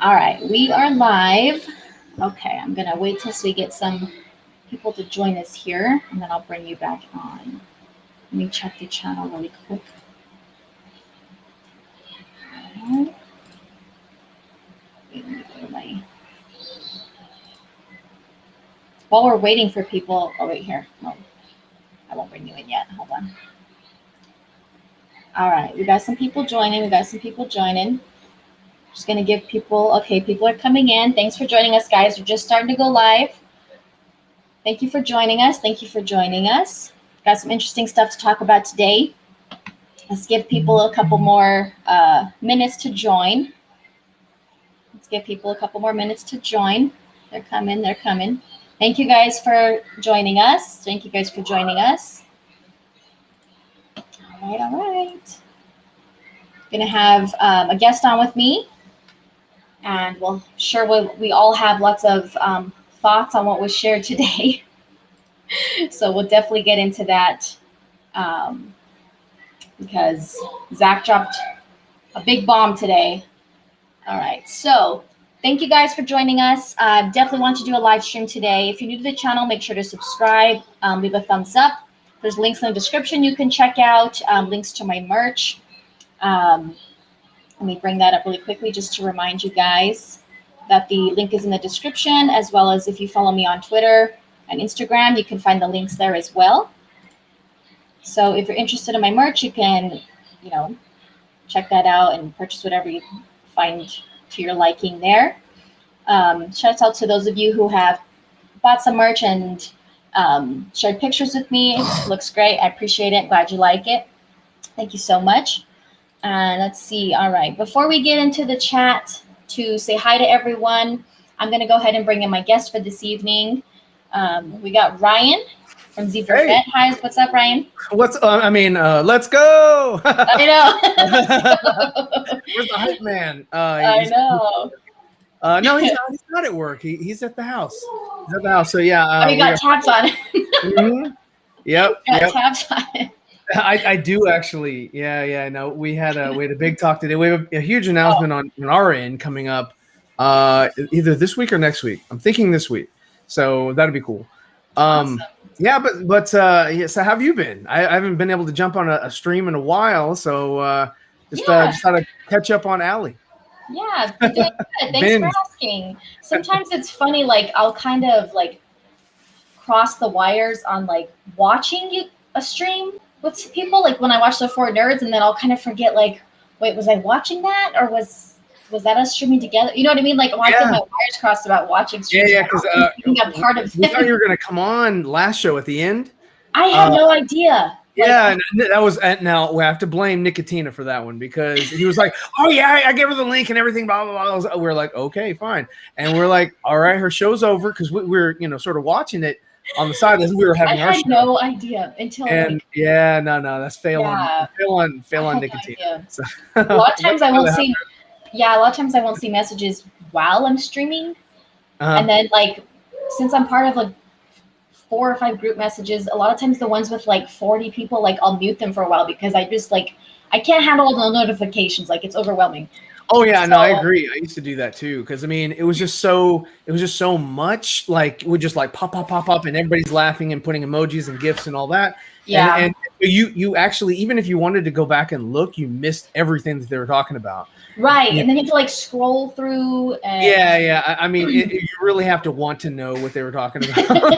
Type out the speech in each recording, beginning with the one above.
All right, we are live. Okay, I'm gonna wait till we get some people to join us here, and then I'll bring you back on. Let me check the channel really quick. All right. While we're waiting for people, oh wait here. No, I won't bring you in yet. Hold on. All right, we got some people joining. Just gonna give people, okay, people are coming in. Thanks for joining us, guys. We're just starting to go live. Thank you for joining us. Got some interesting stuff to talk about today. Let's give people a couple more minutes to join. They're coming. Thank you guys for joining us. All right. Gonna have a guest on with me, and we all have lots of thoughts on what was shared today. So we'll definitely get into that because Zach dropped a big bomb today. All right, so thank you guys for joining us. Definitely want to do a live stream today. If you're new to the channel, make sure to subscribe, leave a thumbs up. There's links in the description you can check out, links to my merch. Let me bring that up really quickly just to remind you guys that the link is in the description, as well as if you follow me on Twitter and Instagram, you can find the links there as well. So if you're interested in my merch, you can, check that out and purchase whatever you find to your liking there. Shout out to those of you who have bought some merch and shared pictures with me. It looks great. I appreciate it. Glad you like it. Thank you so much. And let's see. All right. Before we get into the chat to say hi to everyone, I'm going to go ahead and bring in my guest for this evening. We got Ryan from Z for Vet. Hi, what's up, Ryan? Let's go. I know. Where's the hype man? I know. No, he's not at work. He's at the house. So yeah. You got tabs on it. Mm-hmm. Yep. Tabs on it. I do actually. Yeah. No, we had a big talk today. We have a huge announcement on our end coming up, either this week or next week. I'm thinking this week, so that'd be cool. Awesome. Yeah, but so how have you been? I haven't been able to jump on a stream in a while, so just had to catch up on Allie. Yeah, doing good. Thanks for asking. Sometimes it's funny, like I'll kind of like cross the wires on like watching a stream with people, like when I watch the Four Nerds, and then I'll kind of forget, like, wait, was I watching that, or was that us streaming together? You know what I mean? Like, I get my wires crossed about watching streams. Yeah, because I'm part of we thought you were going to come on last show at the end. I had no idea. Yeah, and that was now we have to blame Nicotina for that one, because he was like, "Oh yeah, I gave her the link and everything." Blah blah blah. We're like, "Okay, fine," and we're like, "All right, her show's over," because we're sort of watching it on the side as we were having our show. I had no idea until no, that's fail on Nicotina. So, a lot of times I won't see. Yeah, a lot of times I won't see messages while I'm streaming, and then like since I'm part of like 4 or 5 group messages, a lot of times the ones with like 40 people, like I'll mute them for a while because I just like I can't handle all the notifications. Like it's overwhelming. Oh yeah, no, I agree. I used to do that too, because I mean, it was just so much. Like it would just like pop up, and everybody's laughing and putting emojis and gifs and all that. Yeah, and you actually, even if you wanted to go back and look, you missed everything that they were talking about. Right, and then you have to like scroll through. And... Yeah. I mean, you really have to want to know what they were talking about.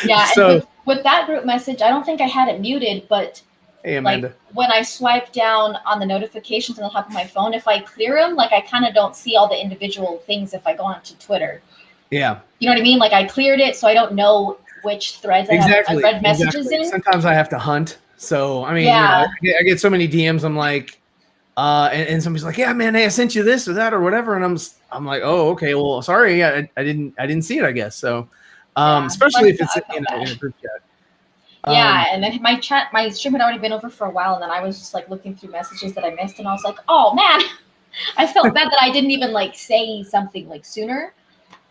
Yeah. So and with that group message, I don't think I had it muted, but. Hey, Amanda. Like when I swipe down on the notifications on the top of my phone, if I clear them, like I kind of don't see all the individual things if I go onto Twitter. Yeah. You know what I mean? Like I cleared it, so I don't know which threads I have read messages in. Sometimes I have to hunt. So, I mean, I get so many DMs. I'm like, and somebody's like, yeah, man, hey, I sent you this or that or whatever. And I'm like, oh, okay, well, sorry. I didn't see it, I guess. So, especially if it's in a group chat. Yeah, and then my stream had already been over for a while, and then I was just like looking through messages that I missed, and I was like, oh man, I felt bad that I didn't even like say something like sooner.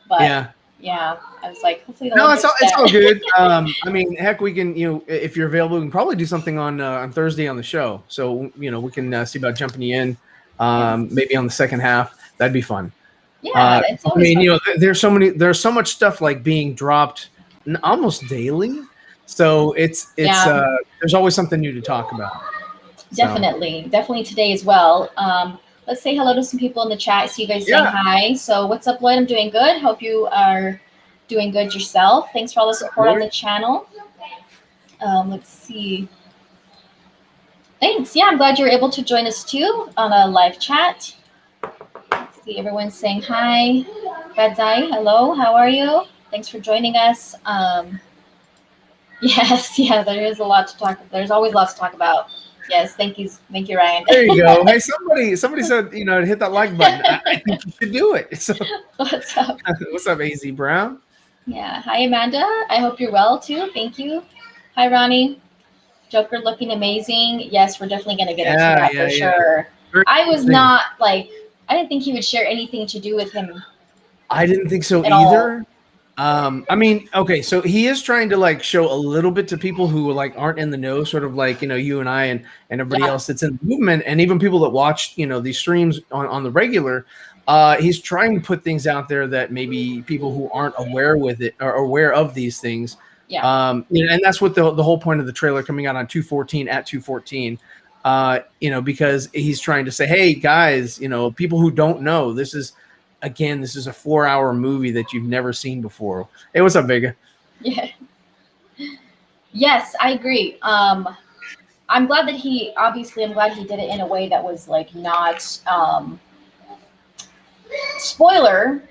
But yeah, I was like, hopefully it's all good. I mean, heck, we can, if you're available, we can probably do something on Thursday on the show. So we can see about jumping you in, maybe on the second half. That'd be fun. Yeah, it's I always mean, fun. you know, there's so much stuff like being dropped almost daily. So there's always something new to talk about. So. Definitely today as well. Let's say hello to some people in the chat. I see you guys saying hi. So what's up, Lloyd? I'm doing good. Hope you are doing good yourself. Thanks for all the support on the channel. Let's see. Thanks. Yeah, I'm glad you're able to join us too on a live chat. Let's see, everyone's saying hi. Badzai, hello. How are you? Thanks for joining us. Yes, yeah, there is a lot to talk about. There's always lots to talk about. Yes, thank you, Ryan. There you go. Hey, somebody said, you know, hit that like button. I think you should do it. So, what's up? What's up, AZ Brown? Yeah. Hi, Amanda. I hope you're well too. Thank you. Hi, Ronnie. Joker looking amazing. Yes, we're definitely gonna get into that for sure. I was not I didn't think he would share anything to do with him. I didn't think so either. I mean, okay, so he is trying to like show a little bit to people who like aren't in the know, sort of like, you know, you and I and everybody else that's in the movement, and even people that watch, you know, these streams on the regular. He's trying to put things out there that maybe people who aren't aware with it are aware of these things. Yeah. You know, and that's what the whole point of the trailer coming out on 2/14 at 2/14. You know, because he's trying to say, hey guys, you know, people who don't know, this is a 4-hour movie that you've never seen before. Hey, what's up, Vega? Yeah. Yes, I agree. I'm glad that he did it in a way that was like not spoiler,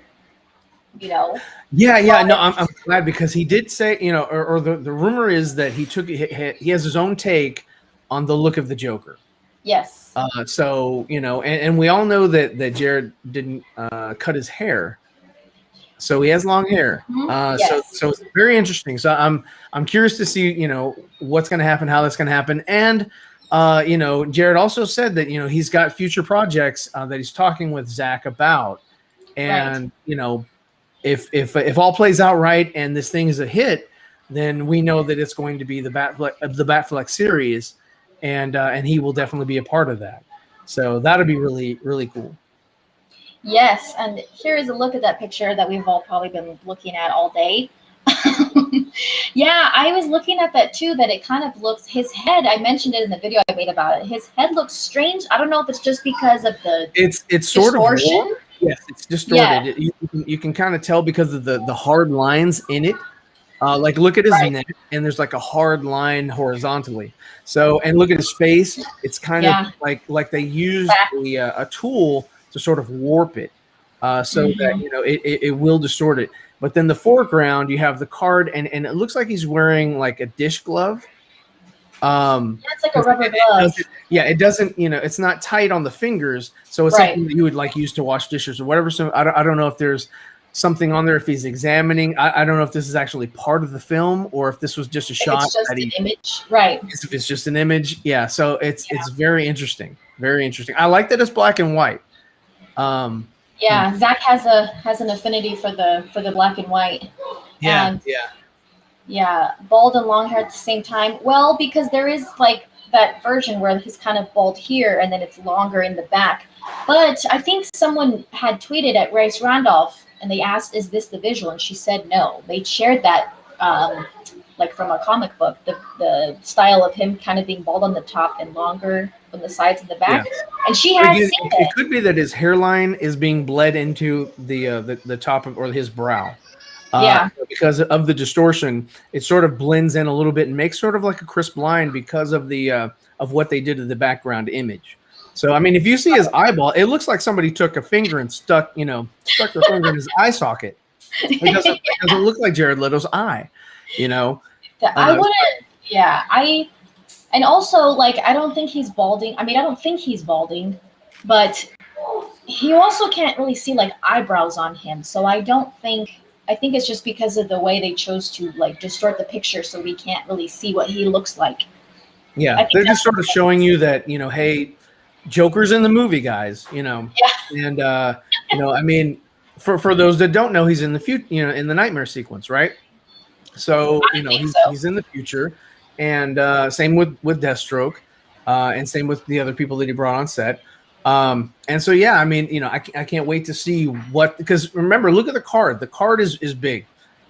you know. Yeah, no, I'm glad because he did say, you know, or the rumor is that he has his own take on the look of the Joker. Yes. So, you know, and we all know that Jared didn't cut his hair, so he has long hair. Yes. So it's very interesting. So I'm curious to see, you know, what's going to happen, how that's going to happen, and you know, Jared also said that, you know, he's got future projects that he's talking with Zack about, and you know, if all plays out right and this thing is a hit, then we know that it's going to be the Batfleck series. And he will definitely be a part of that. So that'll be really, really cool. Yes, and here is a look at that picture that we've all probably been looking at all day. Yeah, I was looking at that too, that it kind of looks, his head, I mentioned it in the video I made about it, his head looks strange. I don't know if it's just because of the it's sort of warped. Yes, it's distorted. Yeah. You can kind of tell because of the hard lines in it. Like look at his neck, and there's like a hard line horizontally. So, and look at his face. It's kind of like they used a tool to sort of warp it, so that, you know, it will distort it. But then the foreground, you have the card, and it looks like he's wearing like a dish glove. It's like a rubber glove. It doesn't, you know, it's not tight on the fingers, so it's something that you would like use to wash dishes or whatever. So I don't know if there's something on there, if he's examining. I don't know if this is actually part of the film or if this was just a shot. It's just an image, right? If it's just an image, yeah. So it's very interesting, very interesting. I like that it's black and white. Yeah, Zack has an affinity for the black and white. Yeah, bald and long hair at the same time. Well, because there is like that version where he's kind of bald here and then it's longer in the back. But I think someone had tweeted at Race Randolph and they asked, "Is this the visual?" And she said no. They shared that like from a comic book, the style of him kind of being bald on the top and longer on the sides and the back. Yeah. And she has seen it. It could be that his hairline is being bled into the top of, or his brow. Because of the distortion, it sort of blends in a little bit and makes sort of like a crisp line because of the of what they did to the background image. So I mean, if you see his eyeball, it looks like somebody took a finger and stuck their finger in his eye socket. It doesn't look like Jared Leto's eye, you know. I wouldn't. And also, like, I don't think he's balding. I mean, I don't think he's balding, but he also can't really see like eyebrows on him. So I think it's just because of the way they chose to like distort the picture, so we can't really see what he looks like. Yeah, they're just sort of showing you that, you know, hey, Joker's in the movie, guys. You know, and you know, I mean, for those that don't know, he's in the future. You know, in the nightmare sequence, right? So you know, he's in the future, and same with Deathstroke, and same with the other people that he brought on set. And so, yeah, I mean, I can't wait to see because remember, look at the card. The card is big.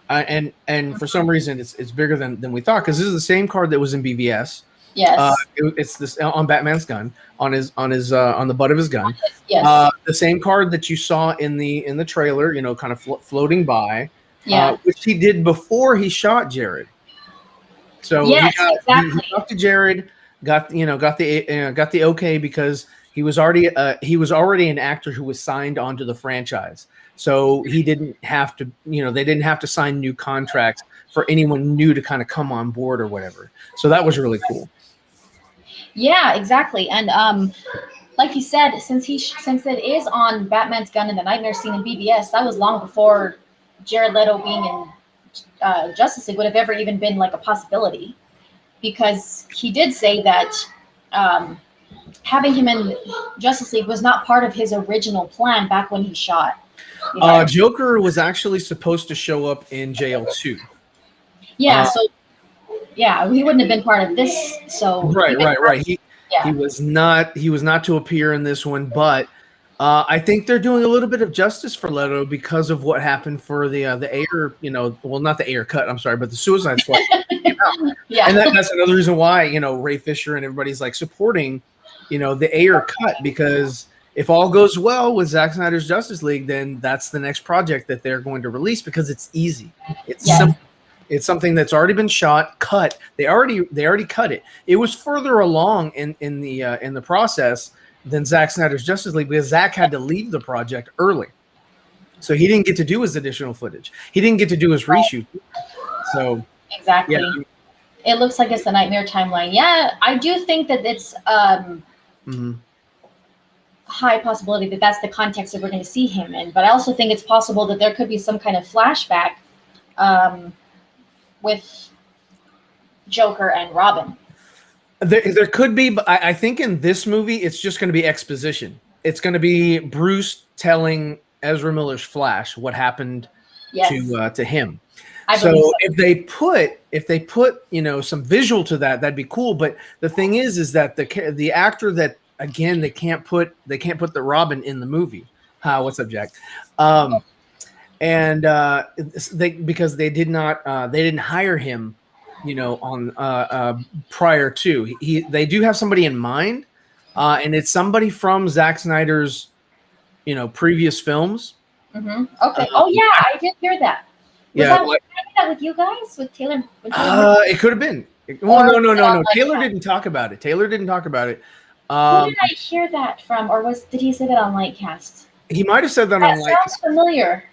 And for some reason it's bigger than we thought, because this is the same card that was in BVS. Yes. It's this on Batman's gun, on the butt of his gun. Yes. The same card that you saw in the trailer, kind of floating by. Yeah. Which he did before he shot Jared. So yes, he talked to Jared, got the okay, because he was already an actor who was signed onto the franchise. So he didn't have to, they didn't have to sign new contracts for anyone new to kind of come on board or whatever. So that was really cool. Yeah, exactly. And like you said, since it is on Batman's gun in the nightmare scene in BBS, that was long before Jared Leto being in Justice League would have ever even been like a possibility, because he did say that having him in Justice League was not part of his original plan back when he shot. Joker was actually supposed to show up in jail too. Yeah, so yeah, he wouldn't have been part of this. So right. He was not to appear in this one, but I think they're doing a little bit of justice for Leto because of what happened for the Ayer, not the Ayer cut, I'm sorry, but the Suicide Squad. Yeah, and that's another reason why Ray Fisher and everybody's like supporting the Ayer cut, because if all goes well with Zack Snyder's Justice League, then that's the next project that they're going to release, because it's easy. It's simple. It's something that's already been shot, cut. They already cut it. It was further along in the process than Zack Snyder's Justice League, because Zack had to leave the project early, so he didn't get to do his additional footage. He didn't get to do his reshoot. So exactly. Yeah. It looks like it's the Nightmare timeline. Yeah, I do think that it's high possibility that that's the context that we're going to see him in. But I also think it's possible that there could be some kind of flashback with Joker and Robin. There could be, but I think in this movie it's just going to be exposition. It's going to be Bruce telling Ezra Miller's Flash what happened to him. So if they put some visual to that, that'd be cool. But the thing is that the actor that, again, they can't put the Robin in the movie. What's up, Jack? Because they didn't hire him, on prior to they do have somebody in mind, and it's somebody from Zack Snyder's, previous films. Mm-hmm. Okay. I did hear that. Was that with you guys, with Taylor? It could have been. No. Taylor didn't talk about it. Who did I hear that from, or did he say that on Lightcast? He might have said that on Lightcast. That sounds familiar.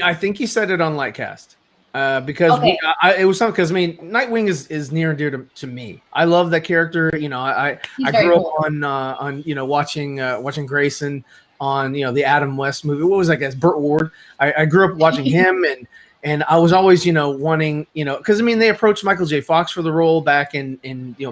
I think he said it on Lightcast. Because it was something, because Nightwing is near and dear to me. I love that character. I grew up on watching Grayson on the Adam West movie. What was that guy's? Burt Ward. I grew up watching him, and I was always wanting because they approached Michael J. Fox for the role back in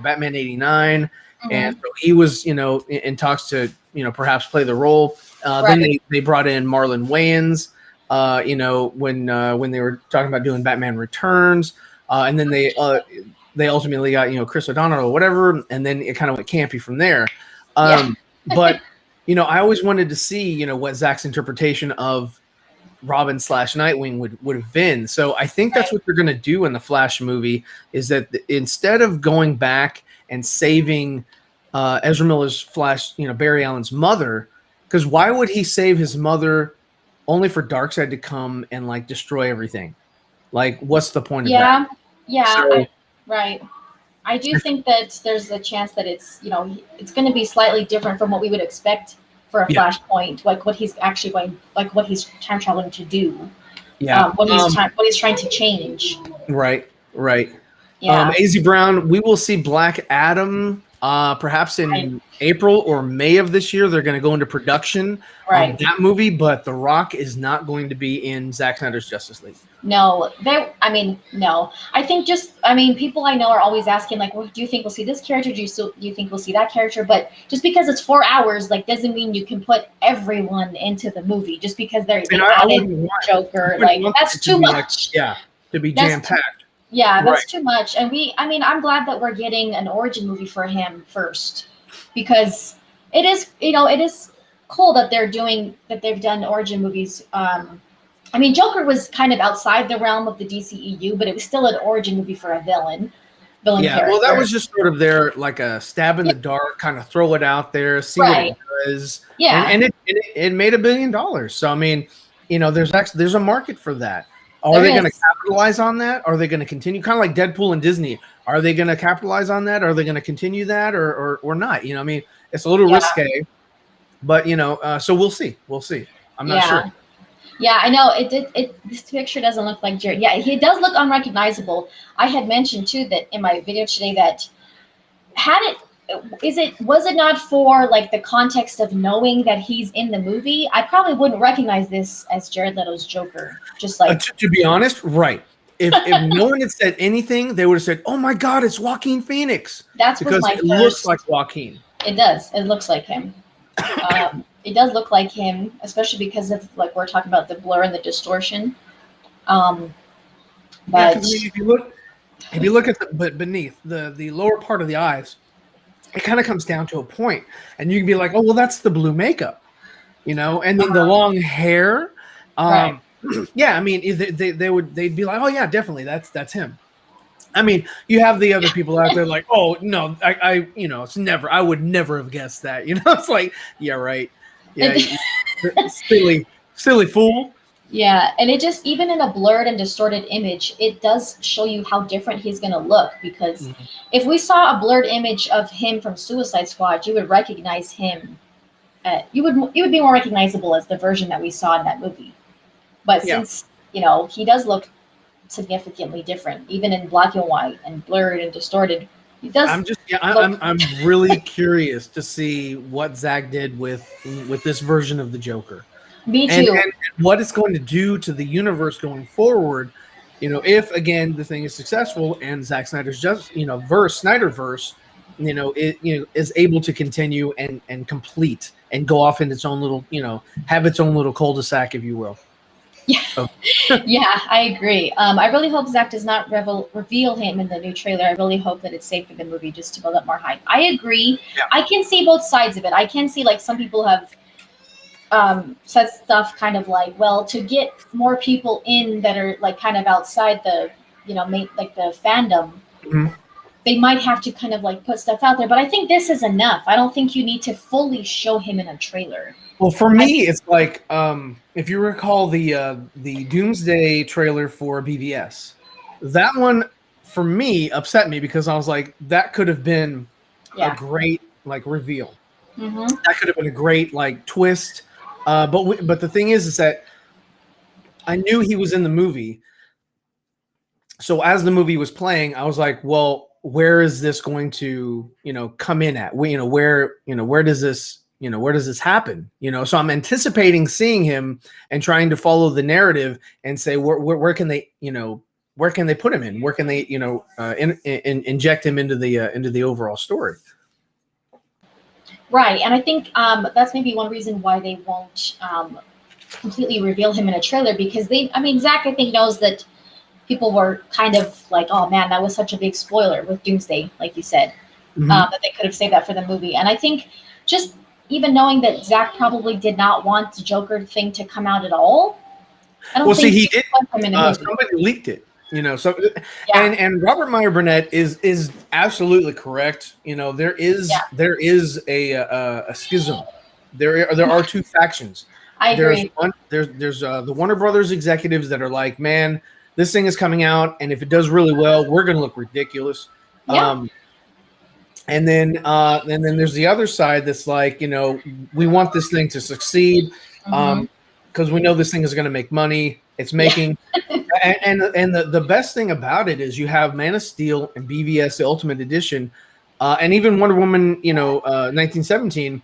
Batman '89, mm-hmm. and so he was in talks to perhaps play the role. Then they brought in Marlon Wayans. When they were talking about doing Batman Returns, and then they ultimately got Chris O'Donnell or whatever, and then it kind of went campy from there. But I always wanted to see what Zack's interpretation of Robin / Nightwing would have been. So I think that's what they're going to do in the Flash movie, is that instead of going back and saving Ezra Miller's Flash, Barry Allen's mother, because why would he save his mother only for Darkseid to come and destroy everything? What's the point of that? Right. I do think that there's a chance that it's it's going to be slightly different from what we would expect for a Flashpoint, what he's actually going, what he's time traveling to do. Yeah. What he's trying to change. Right. Yeah. AZ Brown, we will see Black Adam perhaps in April or May of this year. They're going to go into production on that movie, but The Rock is not going to be in Zack Snyder's Justice League. No. I think people I know are always asking, well, do you think we'll see this character? Do you think we'll see that character? But just because it's 4 hours, doesn't mean you can put everyone into the movie just because they added Joker. That's too much. To be jam-packed. Yeah, that's too much. And I'm glad that we're getting an origin movie for him first, because it is, it is cool that they've done origin movies. I mean, Joker was kind of outside the realm of the DCEU, but it was still an origin movie for a villain character. Well, that was just sort of their like a stab in the dark, kind of throw it out there, see what it does. Yeah, and it made $1 billion. So I mean, there's a market for that. Are they going to capitalize on that? Are they going to continue? Kind of like Deadpool and Disney. Are they going to capitalize on that? Are they going to continue that or not? I mean, it's a little risque, but so we'll see. We'll see. I'm not sure. Yeah, I know this picture doesn't look like Jared. Yeah, he does look unrecognizable. I had mentioned too that in my video today that was it not for like the context of knowing that he's in the movie, I probably wouldn't recognize this as Jared Leto's Joker. Just like to be honest, right. If no one had said anything, they would have said, "Oh my God, it's Joaquin Phoenix." That's because it looks like Joaquin. It does. It looks like him. It does look like him, especially because of like we're talking about the blur and the distortion. But if you look at beneath the lower part of the eyes, it kind of comes down to a point, and you can be like, "Oh, well, that's the blue makeup," and then the long hair. Right. Yeah, I mean, they'd be like, "Oh yeah, definitely, that's him." I mean, you have the other people out there like, "Oh no, it's never. I would never have guessed that." It's like, yeah, right. Yeah, silly fool. Yeah, and it just, even in a blurred and distorted image, it does show you how different he's going to look, because if we saw a blurred image of him from Suicide Squad, you would recognize him. You would be more recognizable as the version that we saw in that movie. But since, he does look significantly different, even in black and white and blurred and distorted. He does. I'm really curious to see what Zack did with this version of the Joker. Me too. And what it's going to do to the universe going forward. If again the thing is successful and Zack Snyder's Snyderverse, is able to continue and complete and go off in its own little, have its own little cul-de-sac, if you will. Yeah, yeah, I agree. I really hope Zack does not reveal him in the new trailer. I really hope that it's safe for the movie just to build up more hype. I agree. Yeah. I can see both sides of it. I can see like some people have said stuff kind of like, well, to get more people in that are like kind of outside the, like the fandom, they might have to kind of like put stuff out there. But I think this is enough. I don't think you need to fully show him in a trailer. Well, for me, it's like if you recall the Doomsday trailer for BVS, that one for me upset me because I was like, that could have been a great like reveal. That could have been a great like twist. But the thing is that I knew he was in the movie, so as the movie was playing, I was like, well, where is this going to come in at? Where does this happen? So I'm anticipating seeing him and trying to follow the narrative and say where can they put him in? Where can they inject him into the overall story? Right, and I think that's maybe one reason why they won't completely reveal him in a trailer, because Zack, I think, knows that people were kind of like, oh man, that was such a big spoiler with Doomsday, like you said, that they could have saved that for the movie. And I think just even knowing that Zack probably did not want the Joker thing to come out at all. I don't think he did. Somebody leaked it. And Robert Meyer Burnett is absolutely correct. There is a schism. There are two factions. I agree. There's the Warner Brothers executives that are like, man, this thing is coming out, and if it does really well, we're going to look ridiculous. Yeah. And then there's the other side that's like, we want this thing to succeed because we know this thing is going to make money. It's making, and the best thing about it is you have Man of Steel and BVS, the Ultimate Edition, and even Wonder Woman, 1917.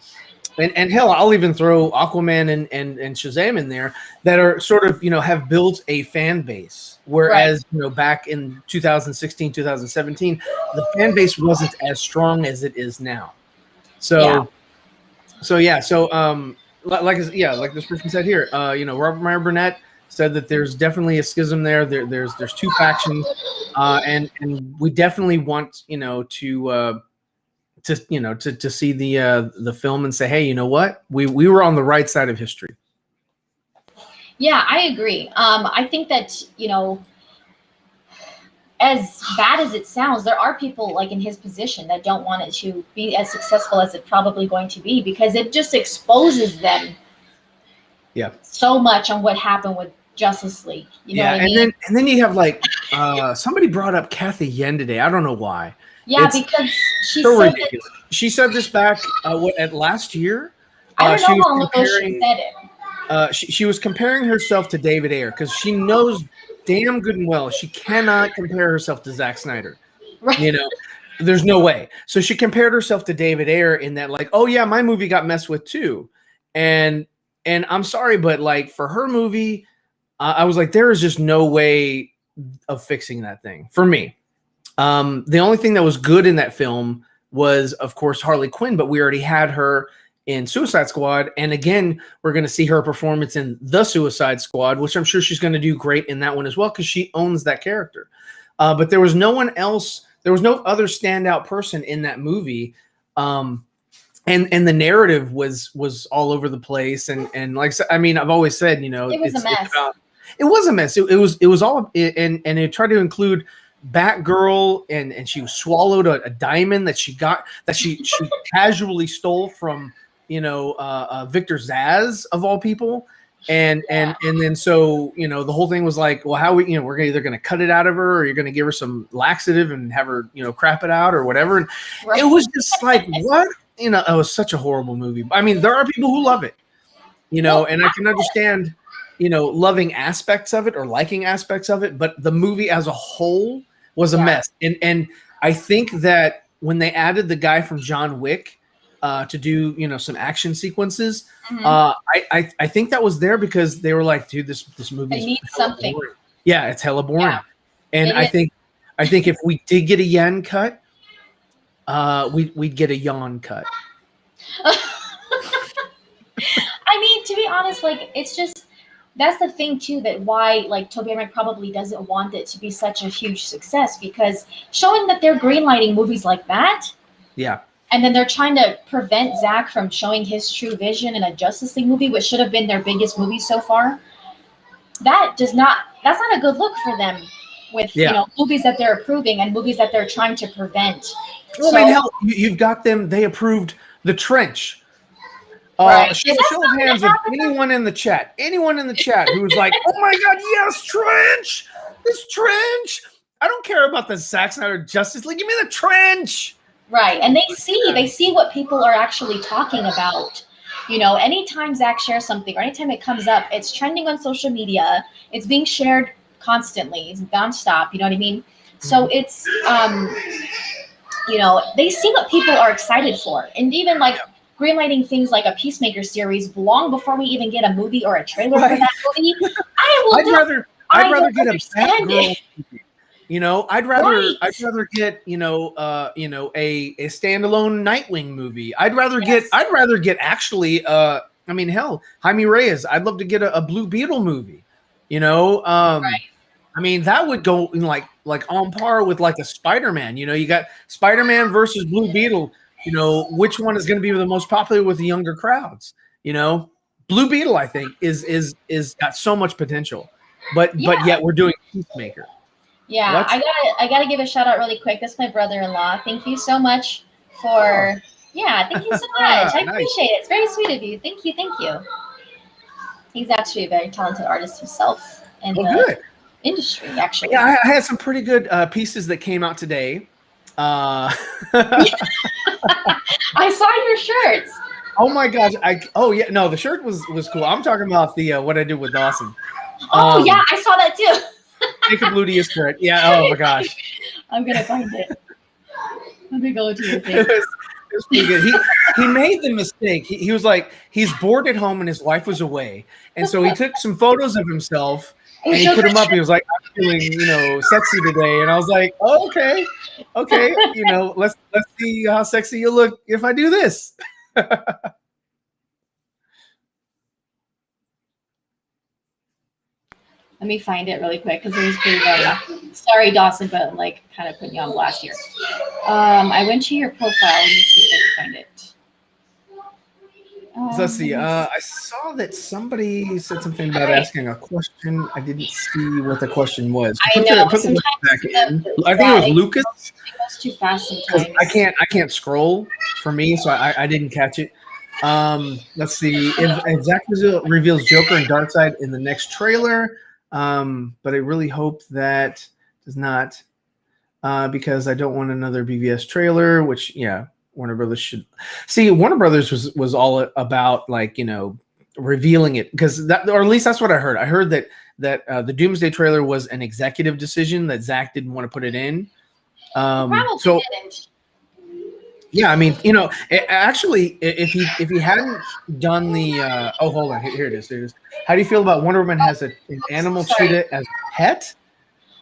And hell, I'll even throw Aquaman and Shazam in there that are sort of, have built a fan base. Whereas, back in 2016, 2017, the fan base wasn't as strong as it is now. So like this person said here, Robert Meyer Burnett said that there's definitely a schism there. There's two factions, and we definitely want, to see the film and say, hey, you know what, we were on the right side of history. Yeah, I agree. I think that, as bad as it sounds, there are people like in his position that don't want it to be as successful as it's probably going to be, because it just exposes them so much on what happened with Justice League. You know what I mean? And then you have like somebody brought up Kathy Yen today. I don't know why. Yeah, because she so said ridiculous. She said this back at last year. I don't know how long ago she said it. She was comparing herself to David Ayer because she knows damn good and well she cannot compare herself to Zack Snyder. Right. There's no way. So she compared herself to David Ayer in that, like, oh yeah, my movie got messed with too. And I'm sorry, but like for her movie, I was like, there is just no way of fixing that thing for me. The only thing that was good in that film was, of course, Harley Quinn, but we already had her in Suicide Squad. And again, we're going to see her performance in The Suicide Squad, which I'm sure she's going to do great in that one as well, because she owns that character. But there was no one else. There was no other standout person in that movie. And the narrative was all over the place. And like, I mean, I've always said, it was a mess. It was a mess. It was all, and it tried to include Batgirl, and she swallowed a diamond that she casually stole from Victor Zsasz of all people, and then so the whole thing was like, well, how we're either going to cut it out of her, or you're going to give her some laxative and have her crap it out or whatever. And It was just like, what, it was such a horrible movie. I mean, there are people who love it, and I can understand loving aspects of it or liking aspects of it, but the movie as a whole was a mess. And I think that when they added the guy from John Wick to do some action sequences, I think that was there because they were like, dude, this movie needs something. Boring. Yeah, it's hella boring. And I think if we did get a yen cut, we'd get a yawn cut. I mean, to be honest, like, it's just, that's the thing too, that why like Toby Emmerich probably doesn't want it to be such a huge success, because showing that they're greenlighting movies like that, and then they're trying to prevent Zack from showing his true vision in a Justice League movie, which should have been their biggest movie so far. That's not a good look for them with movies that they're approving and movies that they're trying to prevent. Well, I mean, hell, you've got them. They approved The Trench. Right. Show of hands of anyone in the chat who's like, oh my God, yes, Trench, this Trench. I don't care about the Zack Snyder Justice League. Give me the Trench. Right, and they see what people are actually talking about. Anytime Zack shares something or anytime it comes up, it's trending on social media. It's being shared constantly. It's nonstop. You know what I mean? So it's they see what people are excited for, and even like greenlighting things like a Peacemaker series long before we even get a movie or a trailer for that movie. I'd rather get a Batgirl movie. I'd rather get a standalone Nightwing movie. I'd rather get actually I mean, hell, Jaime Reyes. I'd love to get a Blue Beetle movie. I mean, that would go in like on par with like a Spider-Man. You got Spider-Man versus Blue Beetle. Which one is going to be the most popular with the younger crowds? Blue Beetle, I think, is got so much potential, but yet we're doing Peacemaker. Yeah, what? I gotta give a shout out really quick. That's my brother-in-law. Thank you so much for thank you so much. I appreciate it. It's very sweet of you. Thank you. He's actually a very talented artist himself in the industry, actually. Yeah, I had some pretty good pieces that came out today. I saw your shirts. Oh my gosh! The shirt was cool. I'm talking about the what I did with Dawson. Oh yeah, I saw that too. Jacob Ludius shirt. Yeah. Oh my gosh. I'm gonna find it. Let me go to your thing. It was pretty good. He made the mistake. He was like, he's bored at home and his wife was away, and so he took some photos of himself and he put them up. He was like, I'm feeling sexy today, and I was like, oh, okay, let's see how sexy you look if I do this. Let me find it really quick because it was pretty funny. Sorry, Dawson, but I'm like kind of putting you on blast here. I went to your profile. Let me see if I can find it. Let's see. I saw that somebody said something about asking a question. I didn't see what the question was. I know. Put the link back in. I think it was Lucas. It goes too fast sometimes. I can't scroll for me, so I didn't catch it. Let's see. If Zack reveals Joker and Darkseid in the next trailer, but I really hope that does not, because I don't want another BVS trailer. Which, yeah. Warner Brothers should see. Warner Brothers was all about, like, you know, revealing it, because that, or at least that's what I heard. I heard that the Doomsday trailer was an executive decision that Zack didn't want to put it in. So didn't. Yeah, I mean, you know, actually, if he hadn't done the oh, hold on, here it is. How do you feel about Wonder Woman has an animal cheetah as a pet?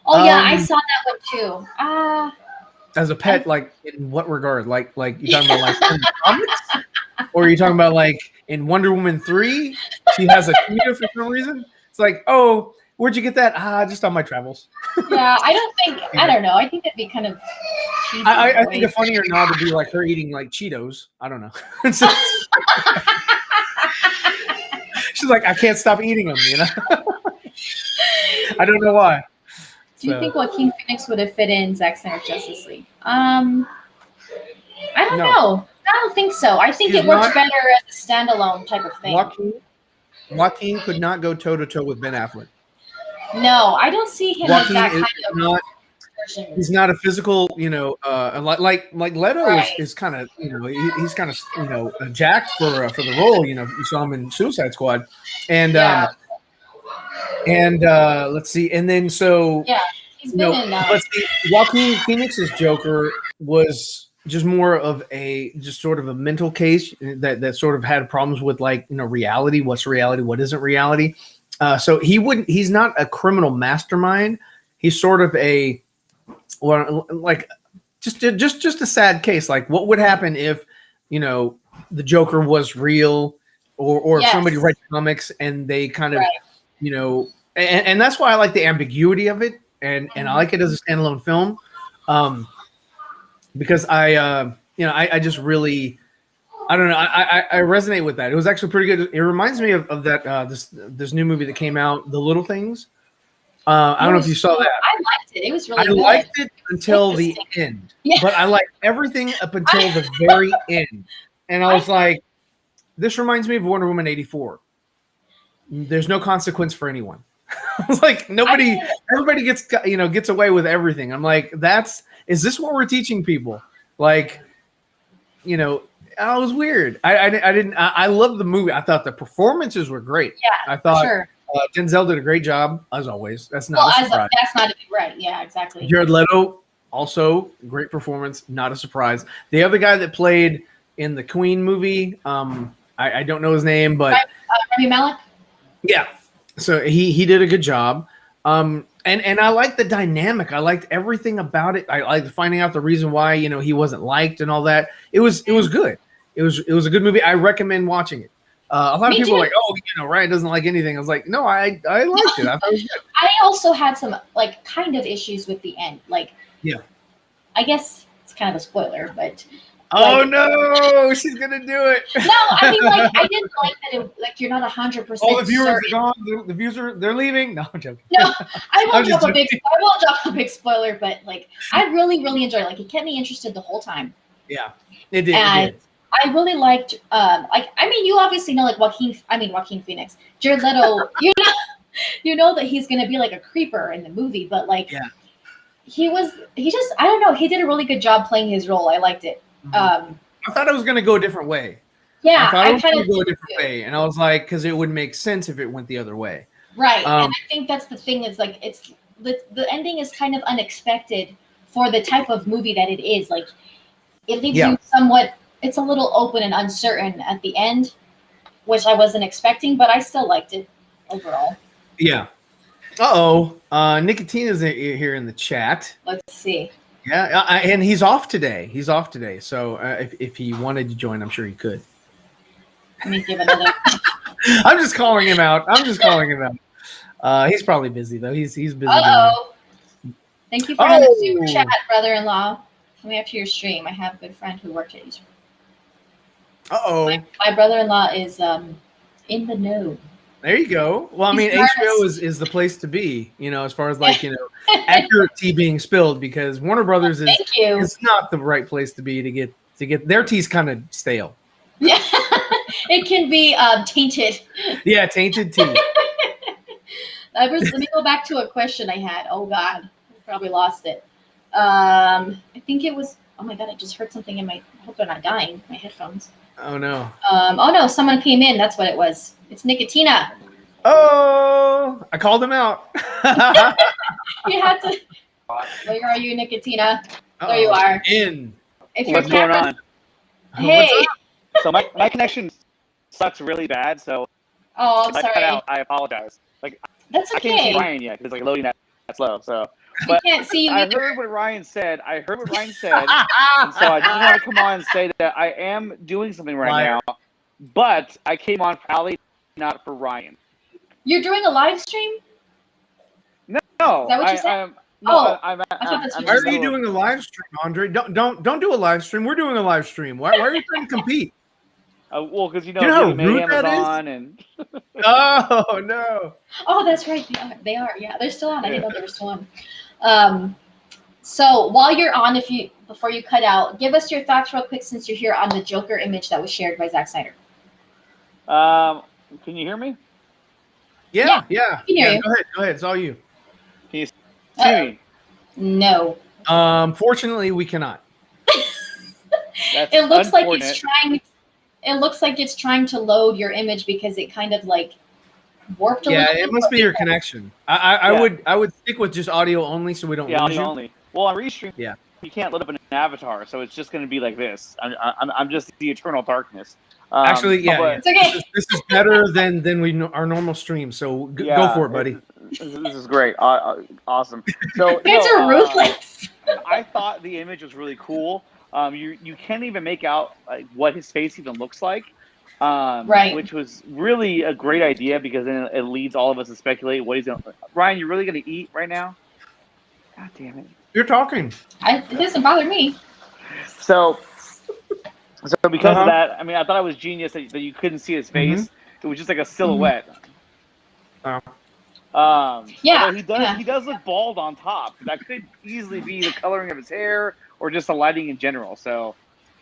Oh yeah, I saw that one too. As a pet, like in what regard? Like you talking about like in the comics? Or are you talking about like in Wonder Woman 3? She has a cheetah for some reason. It's like, oh, where'd you get that? Just on my travels. Yeah, I don't know. I think that'd be kind of cheesy. I think it's funnier now to be like her eating like Cheetos. I don't know. She's like, I can't stop eating them, you know? I don't know why. Do you think Joaquin Phoenix would have fit in Zack Snyder's Justice League? I don't know. I don't think so. I think it works better as a standalone type of thing. Joaquin could not go toe-to-toe with Ben Affleck. No, I don't see him as that kind of person. He's not a physical, you know, like Leto is kind of, you know, he's kind of, you know, jacked for the role. You know, you saw him in Suicide Squad, and let's see, and then so he's been in that. Let's see, Joaquin Phoenix's Joker was just more of just sort of a mental case that sort of had problems with, like, you know, reality. What's reality? What isn't reality? So he's not a criminal mastermind. He's sort of just a sad case. Like, what would happen if, you know, the Joker was real, or if somebody read comics and they kind of, you know, and that's why I like the ambiguity of it, and I like it as a standalone film, because I just really, I don't know, I resonate with that. It was actually pretty good. It reminds me of that this new movie that came out, The Little Things. I don't know if you saw that. I liked it. It was really good. I liked it until the end, but I liked everything up until the very end, and I was like, this reminds me of Wonder Woman 84. There's no consequence for anyone. I was like, everybody gets away with everything. I'm like, is this what we're teaching people? Like, you know, it was weird. I loved the movie. I thought the performances were great. Yeah, I thought Denzel did a great job, as always. That's not a surprise. That's not right. Yeah, exactly. Jared Leto, also great performance, not a surprise. The other guy that played in the Queen movie, I don't know his name, but Rami Malek. Yeah, so he did a good job, and I liked the dynamic. I liked everything about it. I liked finding out the reason why, you know, he wasn't liked and all that. It was good. It was a good movie. I recommend watching it. A lot of people are like, oh, you know, Ryan doesn't like anything. I was like, no, I liked it. I thought it was good. I also had some, like, kind of issues with the end. Like, I guess it's kind of a spoiler, but. Oh, no, she's going to do it. No, I mean, like, I didn't like that you're not 100% Oh, the viewers are gone. The viewers they're leaving? No, I'm joking. No, I won't drop a big spoiler, but, like, I really, really enjoyed it. Like, it kept me interested the whole time. Yeah, it did. And I really liked, you obviously know, like, Joaquin Phoenix. Jared Leto, you know that he's going to be, like, a creeper in the movie, but, like, he just, I don't know, he did a really good job playing his role. I liked it. I thought it was going to go a different way. Yeah, I thought it was going to go a different way, and I was like, because it would make sense if it went the other way. Right, and I think that's the thing. Is like it's the ending is kind of unexpected for the type of movie that it is. Like, it leaves you somewhat. It's a little open and uncertain at the end, which I wasn't expecting, but I still liked it overall. Yeah. Nicotina's here in the chat. Let's see. Yeah, and he's off today. So if he wanted to join, I'm sure he could. Let me give another. I'm just calling him out. He's probably busy though. He's busy. Uh-oh. Thank you for the super chat, brother-in-law. Coming after your stream. I have a good friend who worked at you. Uh-oh. My brother-in-law is in the know. There you go. Well, I mean, HBO is the place to be, as far as like, accurate tea being spilled, because Warner Brothers is not the right place to be to get their tea's kind of stale. Yeah, it can be tainted. Yeah, tainted tea. Let me go back to a question I had. Oh God, I probably lost it. I think it was. Oh my God, I just heard something in my. I hope they're not dying. My headphones. Oh no. Oh no, someone came in. That's what it was. It's Nicotina. Oh, I called him out. You had to. Where are you, Nicotina? There you are. What's going on? Hey. So my connection sucks really bad. So. Oh, I'm if sorry. I cut out, I apologize. That's okay. I can't see Ryan yet because it's loading that slow. So. But I can't see you either. I heard what Ryan said. And so I just want to come on and say that I am doing something right now, but I came on for Ali, not for Ryan. You're doing a live stream? No. Is that what you said? Why are you doing a live stream, Andre? Don't do a live stream. We're doing a live stream. Why are you trying to compete? Well, because you know how rude that is? On and oh no! Oh, that's right. They are. Yeah, they're still on. I didn't know they were still on. So while you're on, before you cut out, give us your thoughts real quick since you're here on the Joker image that was shared by Zack Snyder. Can you hear me? Yeah. Can hear you. Go ahead. It's all you. Can you see me? No. Fortunately, we cannot. It looks like it's trying. It looks like it's trying to load your image because it kind of like warped a little bit. Yeah, it must be your connection. I would stick with just audio only so we don't lose audio you. Only. Well, on Restream, you can't load up an avatar, so it's just going to be like this. I'm just the eternal darkness. Actually, it's okay. This is better than our normal stream. So go for it, buddy. This is great. Awesome. So Kids are ruthless. I thought the image was really cool. You can't even make out what his face even looks like, right? Which was really a great idea because then it leads all of us to speculate what he's going to. Ryan, you're really going to eat right now? God damn it! You're talking. It doesn't bother me. So because of that, I mean, I thought it was genius that you couldn't see his face. It was just like a silhouette. He does look bald on top. That could easily be the coloring of his hair or just the lighting in general. So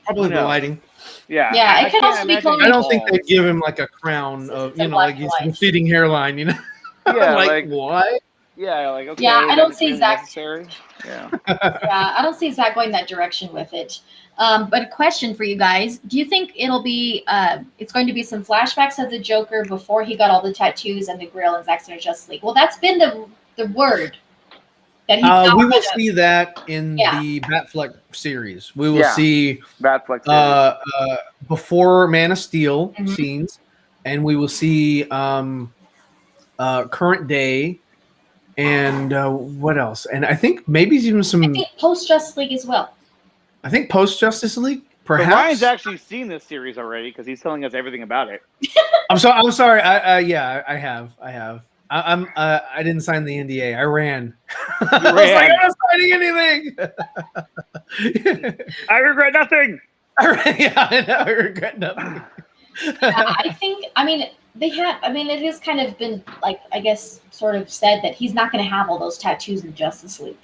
probably the lighting. Yeah. Yeah, it can also be colored. I don't think they give him like a crown of like his receding hairline. Yeah, like what? Yeah, like okay. Yeah, I don't see really Zack. Necessary. Yeah. Yeah, I don't see Zack going that direction with it. But a question for you guys: do you think it'll be? It's going to be some flashbacks of the Joker before he got all the tattoos and the grill in Zack Snyder's Justice League? Well, that's been the word that he. We will see that in the Batfleck series. We will see Batfleck before Man of Steel scenes, and we will see current day. And what else? And I think maybe even some. I think post Justice League as well. I think post Justice League, perhaps. So Ryan's actually seen this series already because he's telling us everything about it. I'm sorry. I have. I didn't sign the NDA. I ran. I was like, I'm not signing anything. I regret nothing. I regret nothing. I think. I mean, it has kind of been like, I guess, sort of said that he's not going to have all those tattoos in Justice League.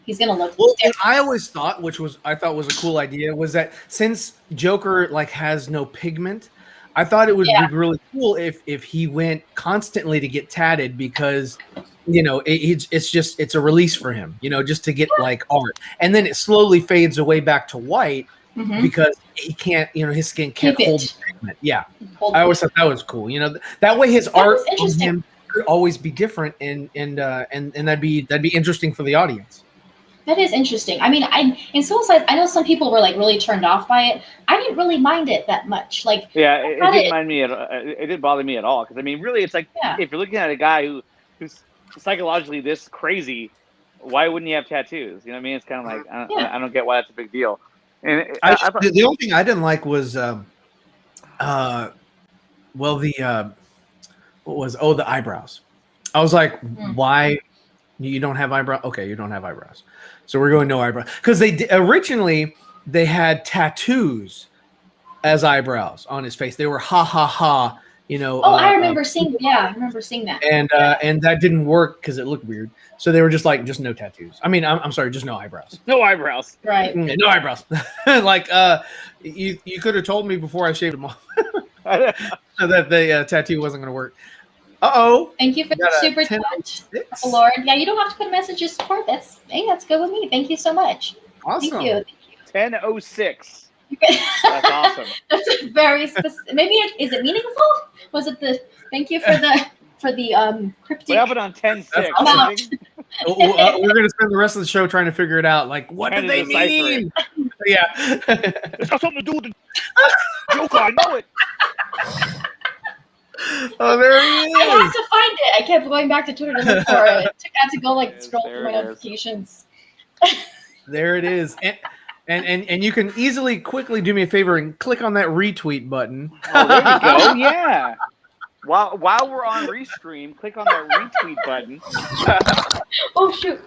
He's going to look different. I always thought, I thought was a cool idea, was that since Joker has no pigment, I thought it would be really cool if he went constantly to get tatted because, it's a release for him, just to get art, and then it slowly fades away back to white because he can't, his skin can't hold the pigment. Yeah, I always thought that was cool. That way his art on him could always be different, and that'd be interesting for the audience. That is interesting. I mean, in Suicide, I know some people were really turned off by it. I didn't really mind it that much. It didn't mind me. It didn't bother me at all because really, it's if you're looking at a guy who's psychologically this crazy, why wouldn't he have tattoos? You know what I mean? It's kind of I don't get why that's a big deal. And the only thing I didn't like was what was the eyebrows. I was like, why you don't have eyebrows? Okay, you don't have eyebrows. So we're going no eyebrows. Because originally they had tattoos as eyebrows on his face. They were ha ha ha, you know. I remember seeing that. And and that didn't work because it looked weird. So they were just like, just no tattoos. I mean, I'm sorry, just no eyebrows. No eyebrows. Right. No eyebrows. Like you could have told me before I shaved them off that the tattoo wasn't going to work. Thank you for the super touch, Lord. Yeah, you don't have to put a message of support. That's good with me. Thank you so much. Awesome. Thank you. 10:06. That's awesome. That's very specific. Maybe is it meaningful? Was it the thank you for the cryptic? What happened on 10:06? We're gonna spend the rest of the show trying to figure it out. Like, what do they mean? Yeah, it's got something to do with the Joker. I know it. Oh, there he is. I had to find it. I kept going back to Twitter to look for it. I had to go scroll through my notifications. There it is. And you can quickly do me a favor and click on that retweet button. Oh, there you go. Yeah. While we're on Restream, click on that retweet button. Oh shoot!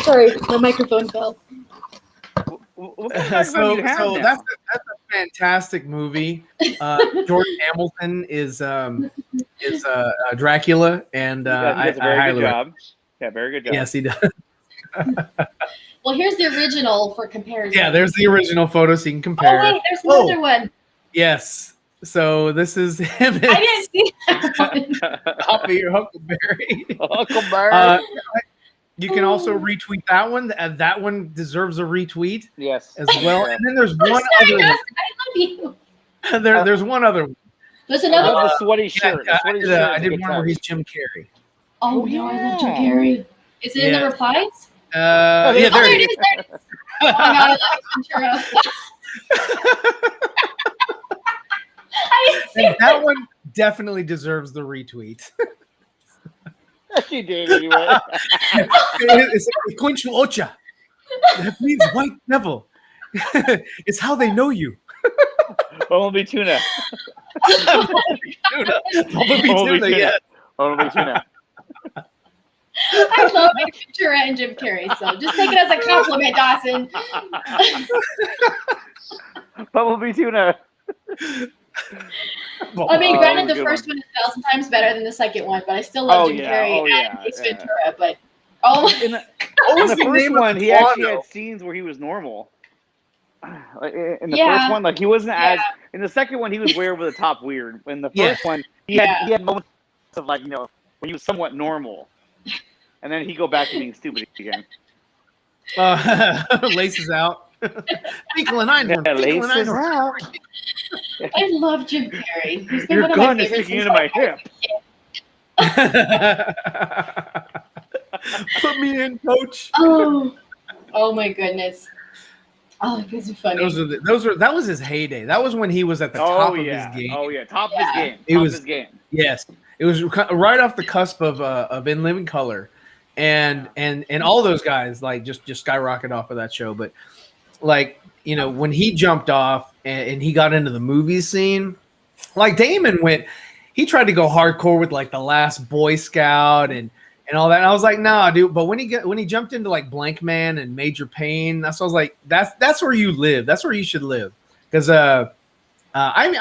Sorry, my microphone fell. What kind of so that's a fantastic movie. Jordan Hamilton is Dracula, and I highly recommend. Yeah, very good job. Yes, he does. Well, here's the original for comparison. Yeah, there's the original photo, so you can compare. Oh wait, there's another one. Yes. So this is him. I didn't see that one. Hoppy or Huckleberry. Huckleberry. You can also retweet that one. That one deserves a retweet. Yes. As well. And then there's one other one. I love you. There's one other one. There's another one. The sweaty shirt. I did one where he's Jim Carrey. Oh no, I love Jim Carrey. Is it in the replies? Yeah, there it is. Oh my god, I love Ventura. That one definitely deserves the retweet. She did anyway. It's Quinchu Ocha. That means white devil. It's how they know you. Bumblebee tuna. Bumblebee tuna, yeah. Bumblebee tuna. I love Ventura and Jim Carrey, so just take it as a compliment, Dawson. Bumblebee tuna. I mean, granted, the first one is 1,000 times better than the second one, but I still love Jim Carrey and Ace Ventura. But in the first one, he actually had scenes where he was normal. In the first one, like he wasn't as. In the second one, he was way over the top weird. In the first one, he had moments of like when he was somewhat normal, and then he'd go back to being stupid again. Laces out. Finkel and Einhorn. Laces out. I love Jim Carrey. He's been Your one of gun my is favorites sticking into my hip. Put me in, coach. Oh my goodness. Oh, these are funny. That was his heyday. That was when he was at the top of his game. Oh yeah, top of his game. His game. Yes, it was right off the cusp of In Living Color, and all those guys like just skyrocket off of that show. But like when he jumped off and he got into the movie scene, like Damon he tried to go hardcore with like The Last Boy Scout and all that. And I was like, nah, dude. But when he jumped into like Blank Man and Major Payne, I was like, that's where you live. That's where you should live. Because I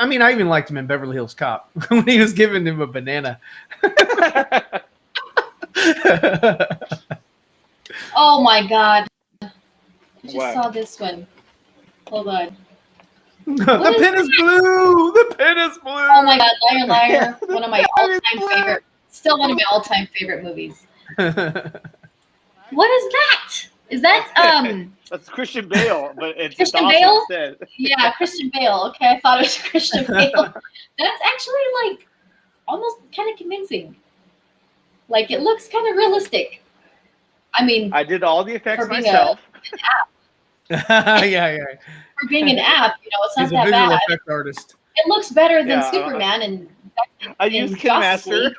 mean, I even liked him in Beverly Hills Cop when he was giving him a banana. Oh my god! I just saw this one. Hold on. The pen is blue. The pen is blue. Oh my god, Liar Liar! One of my all-time favorite. Still one of my all-time favorite movies. What is that? Is that That's Christian Bale, but it's Christian Bale. Yeah, Christian Bale. Okay, I thought it was Christian Bale. That's actually like almost kind of convincing. Like it looks kind of realistic. I mean, I did all the effects myself. Yeah. For being an app, it's not He's that a visual bad. effect artist. It looks better than Superman and. I used KineMaster.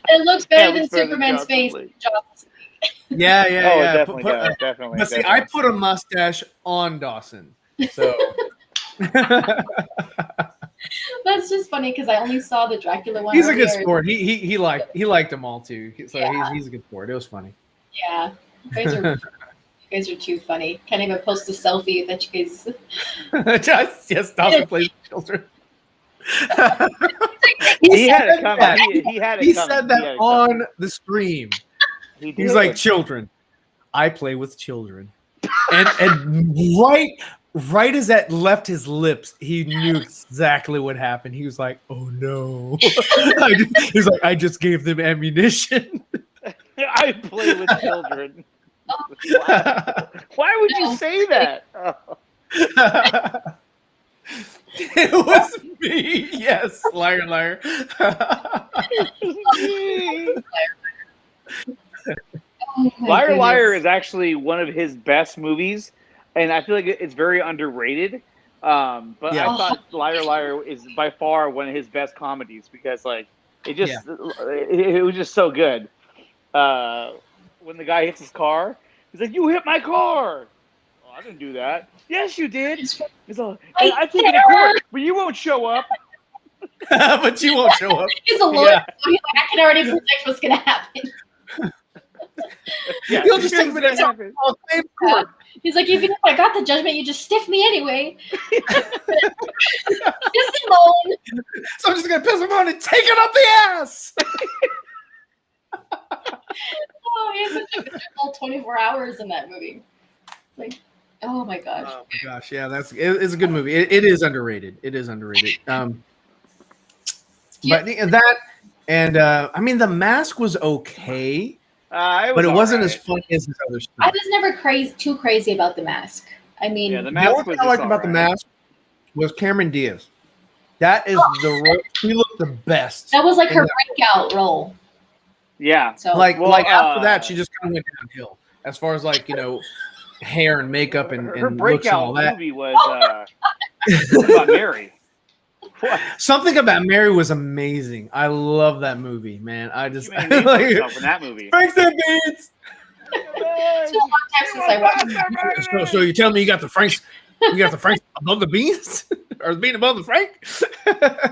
It looks better than Superman's face. Yeah. Oh, definitely. But see, I put a mustache on Dawson, so. That's just funny because I only saw the Dracula one. He's a good sport. He liked them all too. So he's a good sport. It was funny. Yeah, you guys are too funny. Can't even post a selfie that you guys. just Dawson plays with children. He had it coming. He said that on the stream. He's like, children. I play with children. And right as that left his lips, he knew exactly what happened. He was like, oh no. He's like, I just gave them ammunition. I play with children. Why would you say that? Oh. It was me. Yes, liar. Liar is actually one of his best movies, and I feel like it's very underrated. But I thought Liar is by far one of his best comedies because like it was just so good. When the guy hits his car, he's like, "You hit my car." Oh, I didn't do that. Yes, you did. He's like, I think it in court, but you won't show up. But you won't show up. He's a lawyer. Yeah. So he's like, I can already predict what's gonna happen. He'll just take me to court. He's like, even if I got the judgment, you just stiff me anyway. Piss him on. So I'm just gonna piss him on and take it up the ass. Oh, he has such a miserable 24 hours in that movie. Like, oh my gosh. Oh my gosh, yeah, it's a good movie. It is underrated. It is underrated. But that and I mean, The Mask was okay. But it wasn't as funny as his other stuff. I was never too crazy about The Mask. I mean, The only thing I liked about The Mask was Cameron Diaz. That is the role. She looked the best. That was like her breakout role. Yeah. So after that, she just kind of went downhill as far as hair and makeup and her breakout all that. Movie was about Mary. What? Something About Mary was amazing. I love that movie, man. I just like in that movie. Franks and beans. It's been a long time since I watched it. So you tell me you got the Franks above the beans, or the bean above the Frank?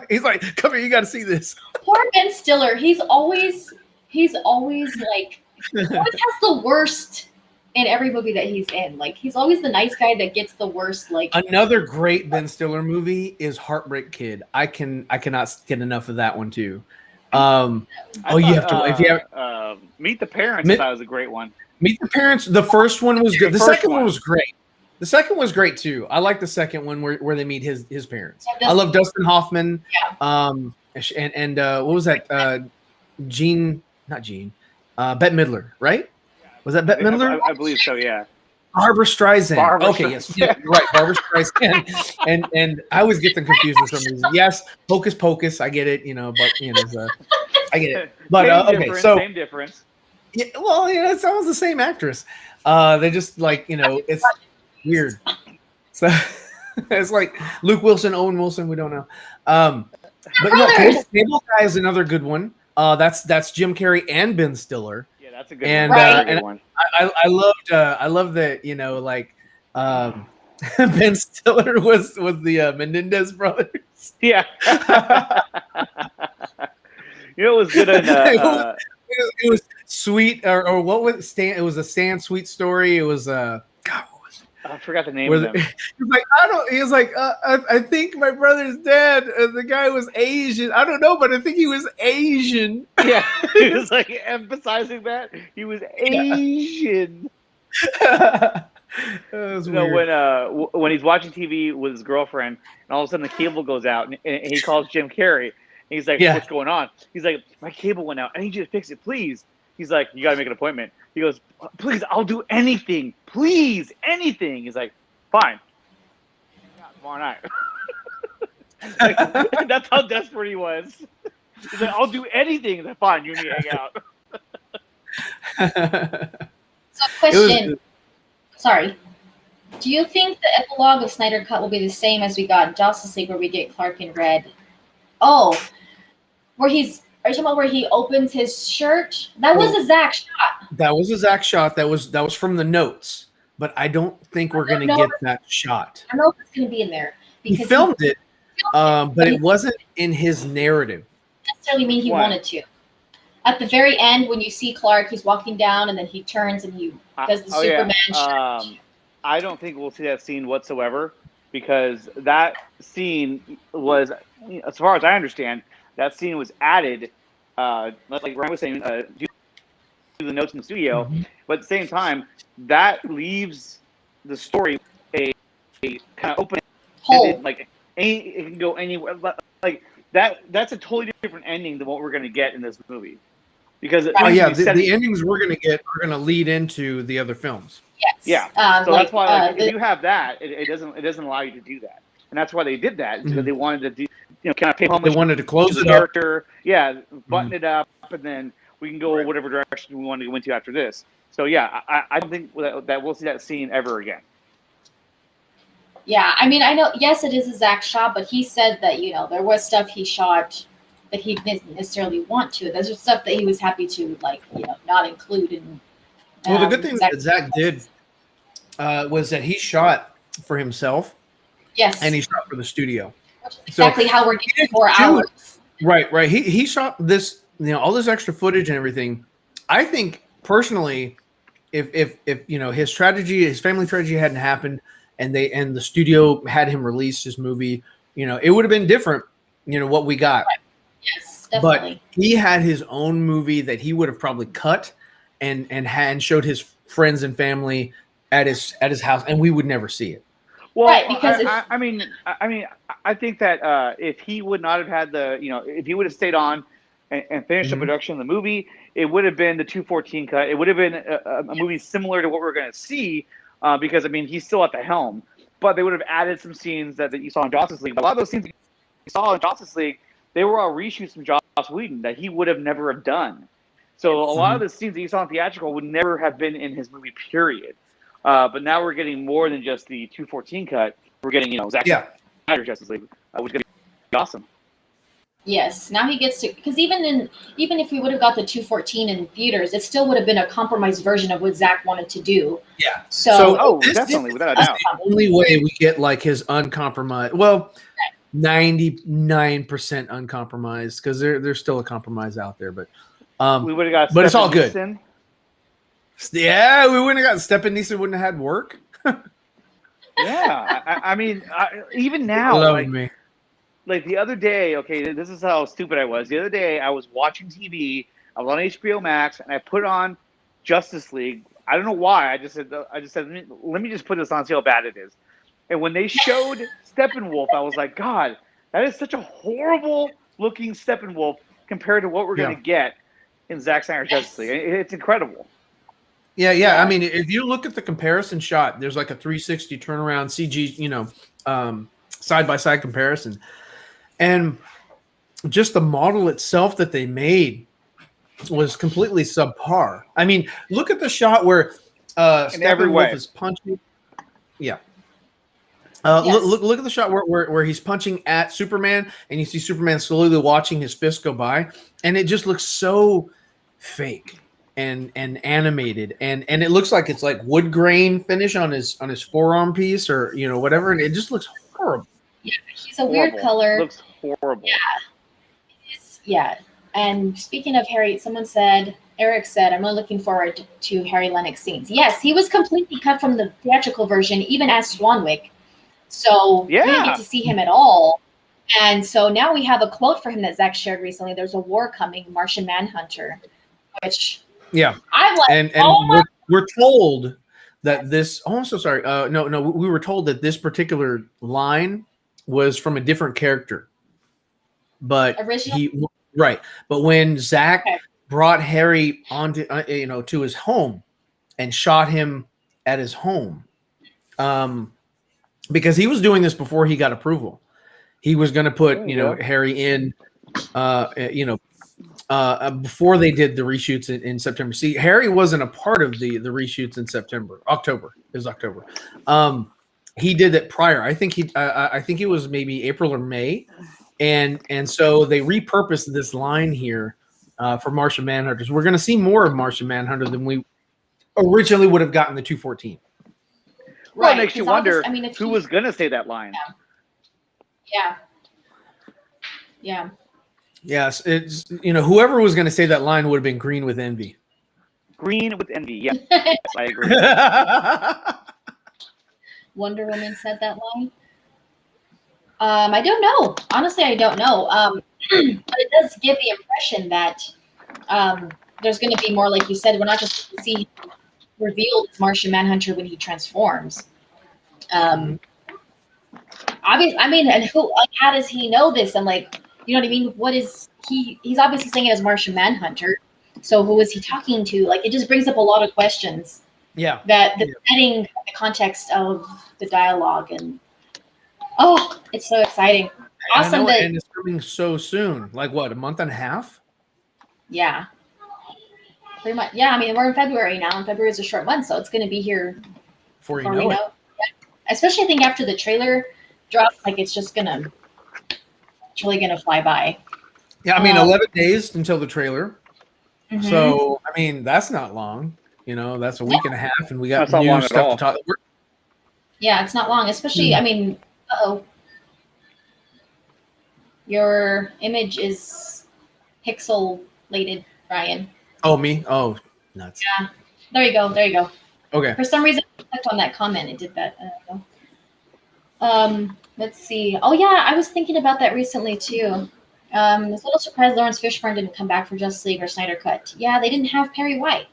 He's like, come here, you got to see this. Poor Ben Stiller. He's always like, he always has the worst in every movie that he's in. Like, he's always the nice guy that gets the worst. Like, another great Ben Stiller movie is Heartbreak Kid. I cannot get enough of that one too. You have to if you have Meet the Parents. I thought was a great one. Meet the Parents. The first one was good. The second one was great. The second was great too. I like the second one where they meet his parents. I love Dustin Hoffman. Yeah. And what was that? Bette Midler, right? Was that Bette Midler? I believe so. Yeah. Barbara Streisand. Yes, right. Barbara Streisand. and I always get them confused for some reason. Yes, Hocus Pocus. I get it. But I get it. But same difference. Yeah, well, it's almost the same actress. They just it's weird. So it's like Luke Wilson, Owen Wilson. We don't know. But no, Cable Guy is another good one. That's Jim Carrey and Ben Stiller. Yeah, that's a good one. And one. I loved that Ben Stiller was the Menendez brothers. Yeah. It was good in it was sweet or what was Stan? It was a Stan Sweet story. It was God. I forgot the name of them. He's like, I think my brother's dead. And the guy was Asian. I don't know, but I think he was Asian. Yeah, he was like emphasizing that he was Asian. That was weird. When he's watching TV with his girlfriend, and all of a sudden the cable goes out, and he calls Jim Carrey. And he's like, "What's going on?" He's like, "My cable went out. I need you to fix it, please." He's like, "You got to make an appointment." He goes, "Please, I'll do anything. Please, anything." He's like, "Fine. Tomorrow night." That's how desperate he was. He's like, "I'll do anything." He's like, "Fine, you need to hang out." So, question. Sorry. Do you think the epilogue of Snyder Cut will be the same as we got in Justice League, where we get Clark in red? Oh, are you talking about where he opens his shirt? That was a Zack shot. That was a Zack shot. That was from the notes, but I don't think we're going to get that shot. I don't know if it's going to be in there. He filmed it, but it wasn't in his narrative. Doesn't necessarily mean he wanted to. At the very end, when you see Clark, he's walking down, and then he turns and he does the Superman shot. I don't think we'll see that scene whatsoever, because that scene was, as far as I understand, that scene was added, like Ryan was saying, do the notes in the studio, but at the same time, that leaves the story a kind of open hole. Like it can go anywhere. Like that's a totally different ending than what we're going to get in this movie. Because the endings we're going to get are going to lead into the other films. Yes. Yeah. So that's why, if you have that, it doesn't allow you to do that, and that's why they did that, because they wanted to do, kind of pay homage. They wanted to close the character. Yeah, button it up, and then we can go whatever direction we want to go into after this. So yeah, I don't think that we'll see that scene ever again. Yeah, I mean, I know. Yes, it is a Zack shot, but he said that there was stuff he shot that he didn't necessarily want to. There's just stuff that he was happy to not include in. Well, the good thing that Zack did was that he shot for himself. Yes. And he shot for the studio. Which is exactly how we're getting 4 hours. Right. He shot this, all this extra footage and everything. I think personally, if his family tragedy hadn't happened, and the studio had him release his movie, it would have been different. What we got. Right. Yes, definitely. But he had his own movie that he would have probably cut and showed his friends and family at his house, and we would never see it. Well, right, because I think that if he would not have had if he would have stayed on and finished the production of the movie, it would have been the 214 cut. It would have been a movie similar to what we're going to see, because he's still at the helm. But they would have added some scenes that you saw in Justice League. But a lot of those scenes you saw in Justice League, they were all reshoots from Joss Whedon that he would have never have done. So a lot of the scenes that you saw in theatrical would never have been in his movie, period. But now we're getting more than just the 214 cut. We're getting, Zack Snyder Justice League, which is going to be awesome. Yes, now he gets to, because even if we would have got the 214 in theaters, it still would have been a compromised version of what Zack wanted to do. Yeah. So definitely, without a doubt. The only way we get his uncompromised, 99% uncompromised, because there's still a compromise out there, but we would have got. But it's all good. Neeson. Yeah, we wouldn't have gotten Stephen Neeson. Wouldn't have had work. Yeah, even now, like the other day. Okay, this is how stupid I was. The other day, I was watching TV. I was on HBO Max, and I put on Justice League. I don't know why. I just said, let me just put this on, see how bad it is. And when they showed Steppenwolf, I was like, God, that is such a horrible looking Steppenwolf compared to what we're going to get in Zack Snyder's Justice League. It's incredible. Yeah. I mean, if you look at the comparison shot, there's like a 360 turnaround CG, side by side comparison, and just the model itself that they made was completely subpar. I mean, look at the shot where Steppenwolf is punching. Yeah. Look at the shot where he's punching at Superman, and you see Superman slowly watching his fist go by, and it just looks so fake and animated, and it looks like it's like wood grain finish on his forearm piece, or whatever, and it just looks horrible. Yeah, he's a weird color. It looks horrible. Yeah. And speaking of Harry, Eric said, I'm really looking forward to Harry Lennix scenes. Yes, he was completely cut from the theatrical version, even as Swanwick. So we didn't get to see him at all. And so now we have a quote for him that Zack shared recently. There's a war coming, Martian Manhunter, which I'm like, and we're told that this. Oh, I'm so sorry. No, we were told that this particular line was from a different character, but Right, but when Zack brought Harry onto to his home and shot him at his home, because he was doing this before he got approval. He was going to put Harry in, before they did the reshoots in September. See, Harry wasn't a part of the reshoots in October. It was October. He did it prior. I think it was maybe April or May. And so they repurposed this line here for Martian Manhunters. We're going to see more of Martian Manhunter than we originally would have gotten the 214. Well, it makes you wonder who was going to say that line. Yeah. Yeah. Yes, it's whoever was going to say that line would have been green with envy. Green with envy. Yeah, I agree. Wonder Woman said that line. I don't know. Honestly, I don't know. But it does give the impression that there's going to be more, like you said. We're not just going to see him revealed as Martian Manhunter when he transforms. Obviously, I mean, and how does he know this? And like, you know what I mean? What is he? He's obviously saying it as Martian Manhunter. So who is he talking to? Like, it just brings up a lot of questions. Yeah. That the setting, the context of the dialogue, and it's so exciting. Awesome. And it's coming so soon. Like what, a month and a half? Yeah. Pretty much. Yeah, I mean, we're in February now, and February is a short month, so it's going to be here before we know it. Yeah. Especially, I think after the trailer drops, like it's really gonna fly by. Yeah, I mean, 11 days until the trailer. Mm-hmm. So, I mean, that's not long. That's a week and a half, and we got new stuff to talk about. Yeah, it's not long, especially, I mean, your image is pixelated, Ryan. Oh, me? Oh, nuts. Yeah. There you go. Okay. For some reason, I clicked on that comment. It did that. Let's see. Oh, yeah, I was thinking about that recently, too. I was a little surprised Lawrence Fishburne didn't come back for Justice League or Snyder Cut. Yeah, they didn't have Perry White.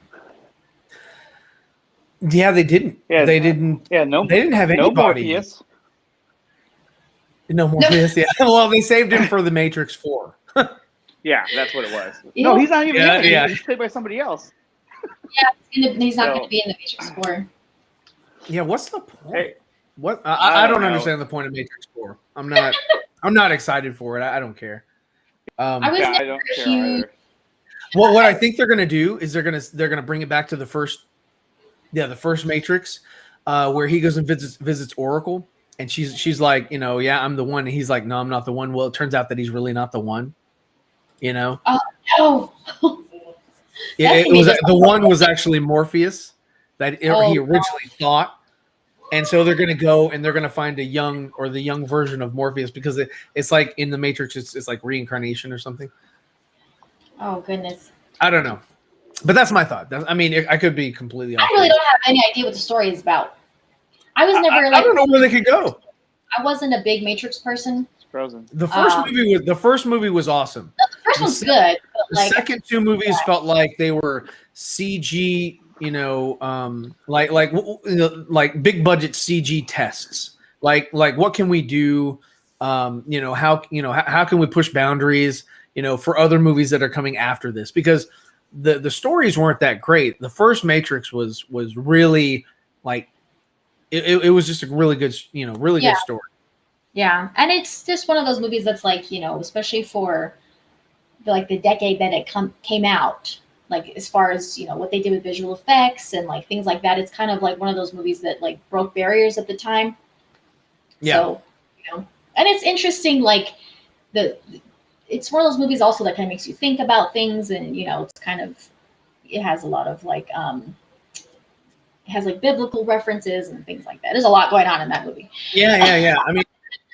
Yeah, they didn't. Yeah, they didn't. Yeah, they didn't have anybody. Morpheus. No Morpheus. Yeah. Well, they saved him for the Matrix 4. Yeah, that's what it was. No, he's not even in it. Yeah. He's played by somebody else. Yeah, he's not going to be in the Matrix 4. Yeah, what's the point? Hey, what? I don't understand the point of Matrix 4. I'm not excited for it. I don't care. I don't care either. Well, what I think they're going to do is they're going to bring it back to the first Matrix, where he goes and visits Oracle, and she's like, yeah, I'm the one, and he's like, no, I'm not the one. Well, it turns out that he's really not the one. Oh no. It was the one was actually Morpheus that he originally thought. And so they're going to go and they're going to find the young version of Morpheus, because it's like in the Matrix, it's like reincarnation or something. Oh, goodness. I don't know. But that's my thought. I mean, I could be completely off. I really don't have any idea what the story is about. I was never I don't know where they could go. I wasn't a big Matrix person. It's Frozen. The first movie was awesing. The first one's good. But the second two movies felt like they were CG, like big budget CG tests. Like what can we do? How can we push boundaries? For other movies that are coming after this, because the stories weren't that great. The first Matrix was really like it was just a really good good story. Yeah, and it's just one of those movies that's like, especially for the decade that it came out, like as far as what they did with visual effects and like things like that. It's kind of like one of those movies that like broke barriers at the time. Yeah. So and it's interesting, like it's one of those movies also that kind of makes you think about things, and it has a lot of like it has like biblical references and things like that. There's a lot going on in that movie. Yeah. I mean,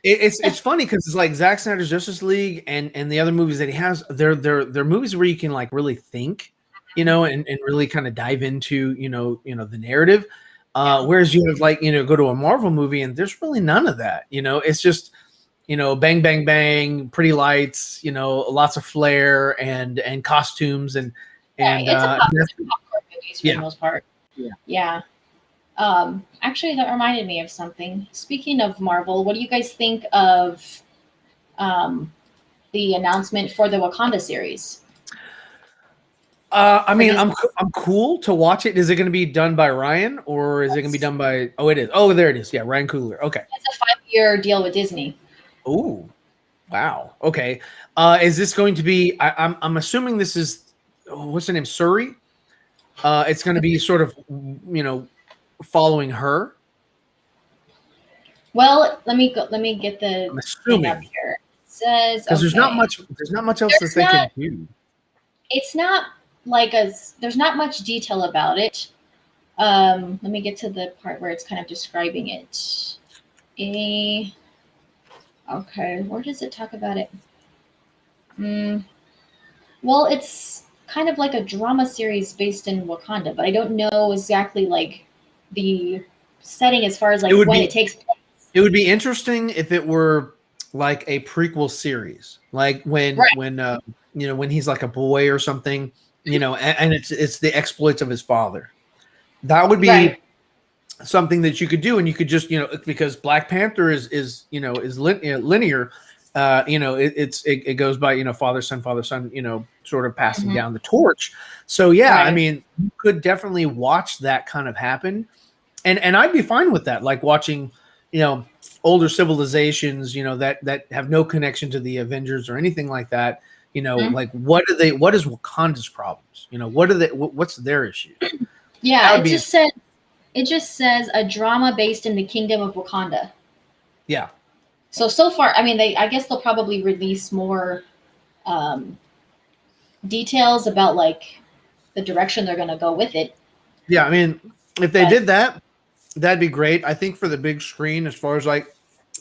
it's funny because it's like Zack Snyder's Justice League and the other movies that he has. They're movies where you can like really think, and really kind of dive into the narrative. Whereas you have like go to a Marvel movie and there's really none of that. It's just bang, bang, bang, pretty lights, lots of flair and costumes and it's a popcorn movies for the most part. Yeah. Actually, that reminded me of something. Speaking of Marvel, what do you guys think of the announcement for the Wakanda series? I mean, I'm cool to watch it. Is it going to be done by Ryan, or is it going to be done by? Oh, it is. Oh, there it is. Yeah, Ryan Coogler. Okay. It's a 5-year deal with Disney. Oh, wow. Okay. Is this going to be? I'm assuming this is. What's the name? Suri. It's going to be sort of, following her. Well, let me get the. I'm assuming up here. It says because there's not much else that they can do. It's not like there's not much detail about it. Let me get to the part where it's kind of describing it. Okay, where does it talk about it? Well, it's kind of like a drama series based in Wakanda, but I don't know exactly like the setting as far as like when it takes place. It would be interesting if it were like a prequel series, like when when he's like a boy or something, and it's the exploits of his father. That would be something that you could do, and you could just because Black Panther is linear. It goes by father son, sort of passing down the torch. So I mean, you could definitely watch that kind of happen, and I'd be fine with that, like watching older civilizations that have no connection to the Avengers or anything like that. Like what is Wakanda's problems? What's their issue? Yeah, it just says a drama based in the kingdom of Wakanda. Yeah. So far, I mean, I guess they'll probably release more details about like the direction they're going to go with it. Yeah, I mean, if they did that, that'd be great. I think for the big screen, as far as like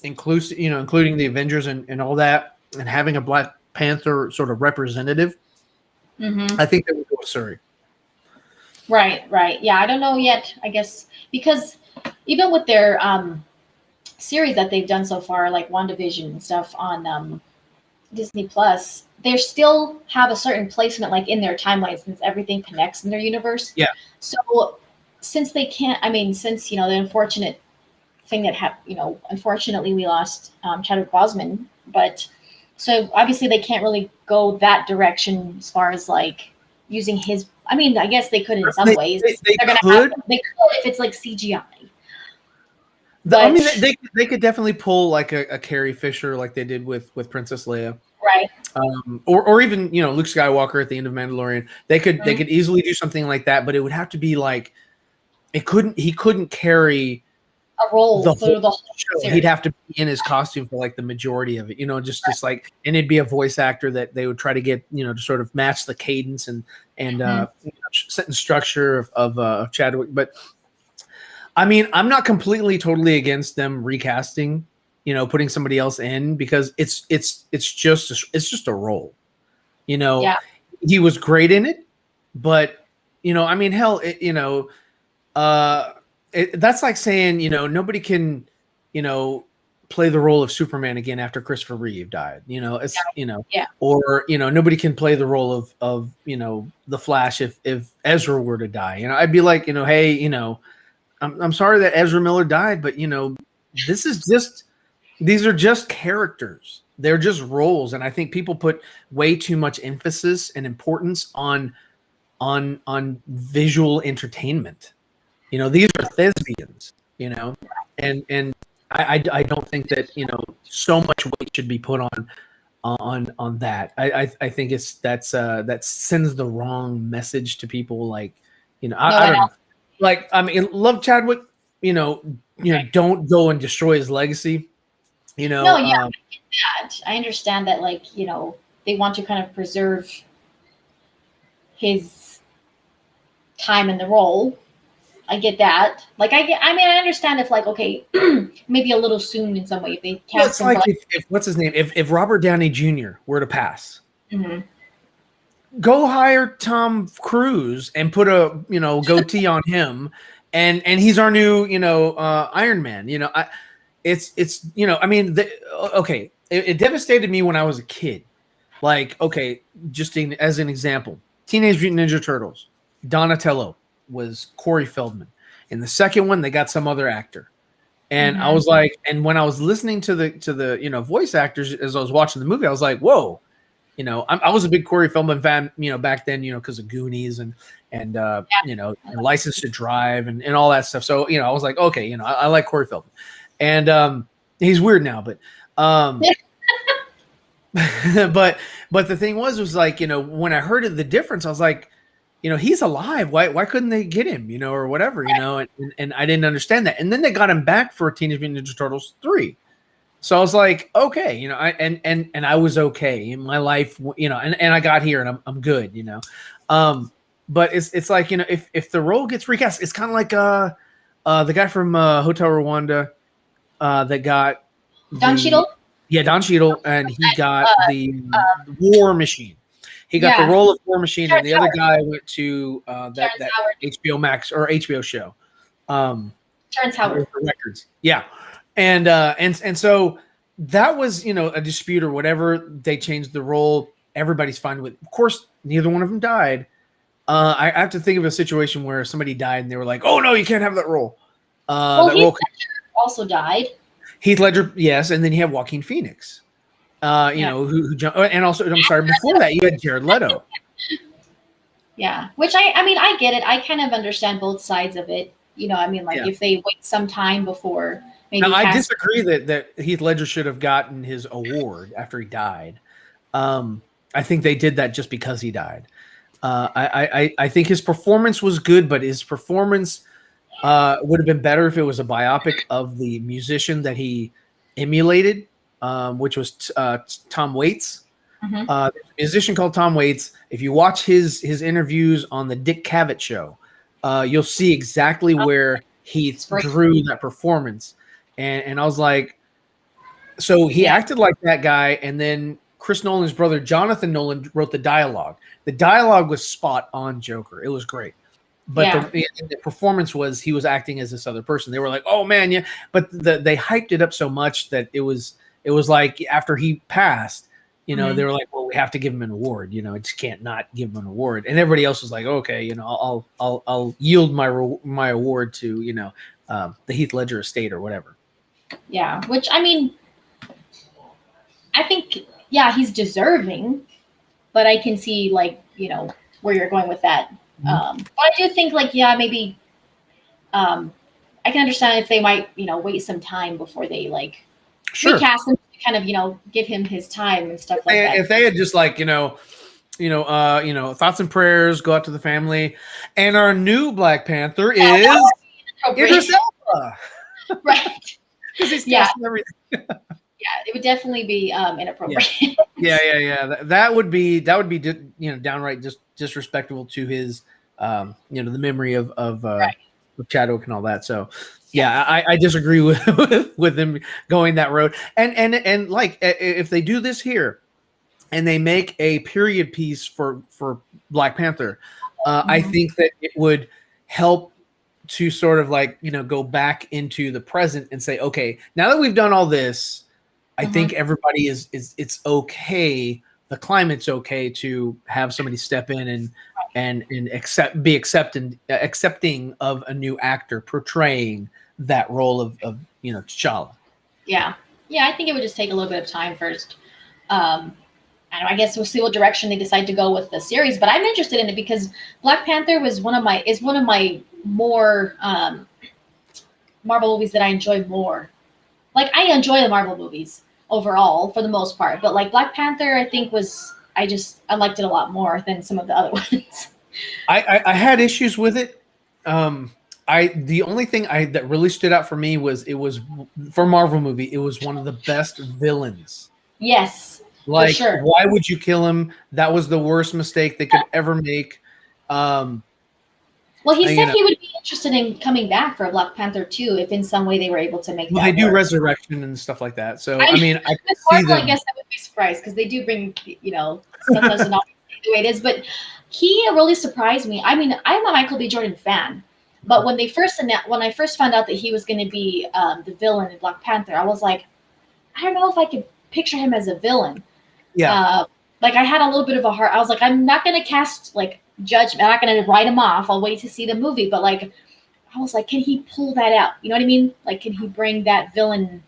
including the Avengers and all that, and having a Black Panther sort of representative, I think they would go with Shuri. Right. Yeah, I don't know yet, I guess, because even with their series that they've done so far, like WandaVision and stuff on Disney Plus, they still have a certain placement like in their timeline since everything connects in their universe. Yeah. So since they can't, I mean, since, the unfortunate thing that happened, unfortunately we lost Chadwick Boseman, but so obviously they can't really go that direction as far as like using his, I mean, I guess they could in some ways. They could if it's like CGI. I mean, they could definitely pull like a Carrie Fisher like they did with Princess Leia. Right. Or even, Luke Skywalker at the end of Mandalorian. They could easily do something like that, but it would have to be like he couldn't carry a role the through the whole show. series. He'd have to be in his costume for like the majority of it, just like, and it'd be a voice actor that they would try to get, to sort of match the cadence and sentence structure of Chadwick. But I mean, I'm not totally against them recasting, putting somebody else in, because it's just a role, He was great in it, but I mean, hell, that's like saying, nobody can, play the role of Superman again after Christopher Reeve died. Or nobody can play the role of the Flash if Ezra were to die. I'd be like, hey, I'm sorry that Ezra Miller died, but these are just characters. They're just roles, and I think people put way too much emphasis and importance on visual entertainment. These are thespians, and I don't think that so much weight should be put on that. I think that sends the wrong message to people. Like, I don't know. Like, I mean, love Chadwick. Don't go and destroy his legacy. No, yeah, I get that. I understand that, like, they want to kind of preserve his time in the role. I get that. Like, I understand if, like, okay, maybe a little soon in some way if they cast him. Like if what's his name? If Robert Downey Jr. were to pass, go hire Tom Cruise and put a goatee on him, and he's our new Iron Man. I mean, okay, it devastated me when I was a kid. Like, okay, just as an example, Teenage Mutant Ninja Turtles, Donatello was Corey Feldman. In the second one, they got some other actor. And I was like, and when I was listening to the voice actors as I was watching the movie, I was like, whoa, I was a big Corey Feldman fan, back then, because of Goonies and License to Drive and all that stuff. So, I was like, okay, I like Corey Feldman. And he's weird now, but but the thing was like, when I heard of the difference, I was like, he's alive. Why couldn't they get him, or whatever, and I didn't understand that. And then they got him back for Teenage Mutant Ninja Turtles 3. So I was like, okay, and I was okay in my life, and I got here and I'm good, but it's like, if the role gets recast, it's kind of like the guy from Hotel Rwanda that got Don Cheadle. Yeah, Don Cheadle, and he got the War Machine. He got the role of War Machine, and the other guy went to that HBO Max or HBO show. Terrence Howard Records. Yeah, and so that was a dispute or whatever. They changed the role. Everybody's fine with. Of course, neither one of them died. I have to think of a situation where somebody died and they were like, "Oh no, you can't have that role." Well, Heath Ledger also died. Heath Ledger, yes, and then you have Joaquin Phoenix. Who and also I'm sorry, before that you had Jared Leto. Yeah, which I get it. I kind of understand both sides of it. If they wait some time before maybe. Now, I disagree that Heath Ledger should have gotten his award after he died. I think they did that just because he died. I think his performance was good, but his performance would have been better if it was a biopic of the musician that he emulated, which was Tom Waits. Mm-hmm. A musician called Tom Waits. If you watch his interviews on the Dick Cavett show, you'll see exactly where he drew that performance. And I was like, so he acted like that guy, and then Chris Nolan's brother, Jonathan Nolan, wrote the dialogue. The dialogue was spot on Joker. It was great. But the performance was he was acting as this other person. They were like, oh, man, yeah. But they hyped it up so much that it was like after he passed, they were like, well, we have to give him an award. I just can't not give him an award. And everybody else was like, okay, I'll yield my award to, the Heath Ledger estate or whatever. Yeah, which, I think, he's deserving, but I can see, where you're going with that. Mm-hmm. But I do think, maybe I can understand if they might, wait some time before they, recast him to kind of, give him his time and stuff like that. If they had just, thoughts and prayers go out to the family, and our new Black Panther is Idris Elba. Right. Because he's casting everything. Yeah, it would definitely be inappropriate. Yeah. That would be downright just disrespectful to his the memory of Chadwick and all that. So I disagree with them going that road. And if they do this here and they make a period piece for Black Panther, I think that it would help to sort of go back into the present and say, okay, now that we've done all this, I think everybody it's okay. The climate's okay to have somebody step in and be accepting of a new actor portraying that role of T'Challa. Yeah. I think it would just take a little bit of time first. I guess we'll see what direction they decide to go with the series, but I'm interested in it because Black Panther is one of my more Marvel movies that I enjoy more. I enjoy the Marvel movies overall for the most part, but Black Panther, I think I liked it a lot more than some of the other ones. I had issues with it. The only thing that really stood out for me was it was for a Marvel movie. It was one of the best villains. Yes, for sure. Why would you kill him? That was the worst mistake they could ever make. Well, he said he would be interested in coming back for Black Panther 2 if in some way they were able to make that they do work. Resurrection and stuff like that. So, I could see them. I guess I would be surprised because they do bring, sometimes not the way it is. But he really surprised me. I'm a Michael B. Jordan fan. But when I first found out that he was going to be the villain in Black Panther, I was like, I don't know if I could picture him as a villain. Yeah. I had a little bit of a heart. I was like, I'm not going to cast judgment. I'm not going to write him off. I'll wait to see the movie. But I was like, can he pull that out? You know what I mean? Can he bring that villain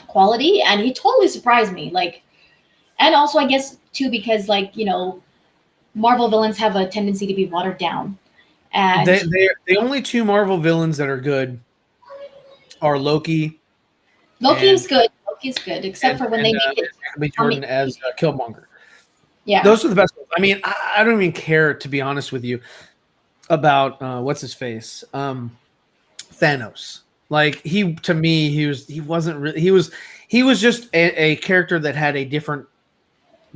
quality? And he totally surprised me. And also I guess too, because Marvel villains have a tendency to be watered down. And the only two Marvel villains that are good are Loki. Loki's good, except for when they make it Jordan as Killmonger. Yeah, those are the best ones. I don't even care, to be honest with you, about what's his face, Thanos. He was just a character that had a different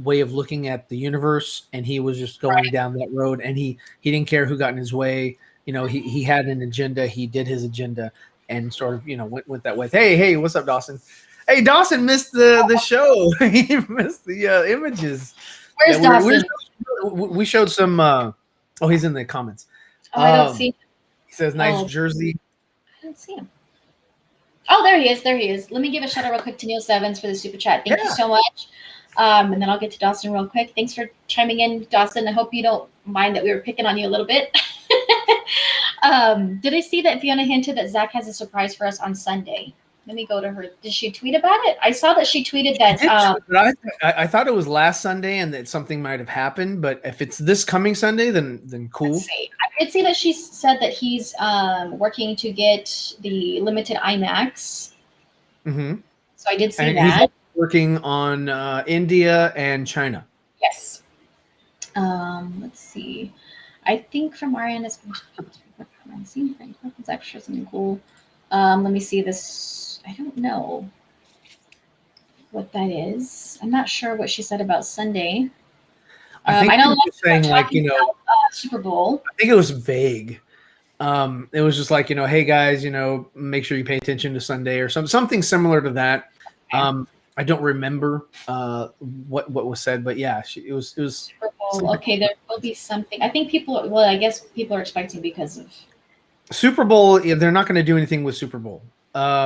way of looking at the universe, and he was just going down that road, and he didn't care who got in his way. He had an agenda. He did his agenda and sort of went that way. Hey, what's up, Dawson? Hey, Dawson missed the show. He missed the images. Where's Dawson? We showed some. Oh, he's in the comments. I don't see him. He says, "Nice jersey." I don't see him. Oh, there he is. There he is. Let me give a shout out real quick to Neil Sevens for the super chat. Thank you so much. And then I'll get to Dawson real quick. Thanks for chiming in, Dawson. I hope you don't mind that we were picking on you a little bit. Did I see that Fiona hinted that Zack has a surprise for us on Sunday? Let me go to her. Did she tweet about it? I saw that she tweeted that. I thought it was last Sunday and that something might have happened. But if it's this coming Sunday, then cool. Let's see. I did see that she said that he's working to get the limited IMAX. Mm-hmm. So I did see that. He's working on India and China. Yes. Let's see. I think from our end, it's actually something cool. Let me see this. I don't know what that is. I'm not sure what she said about Sunday. I know saying like about, Super Bowl. I think it was vague. It was just like hey guys, make sure you pay attention to Sunday or something similar to that. Okay. I don't remember what was said, but yeah, it was Super Bowl. Okay, there will be something. I think I guess people are expecting because of Super Bowl. They're not going to do anything with Super Bowl.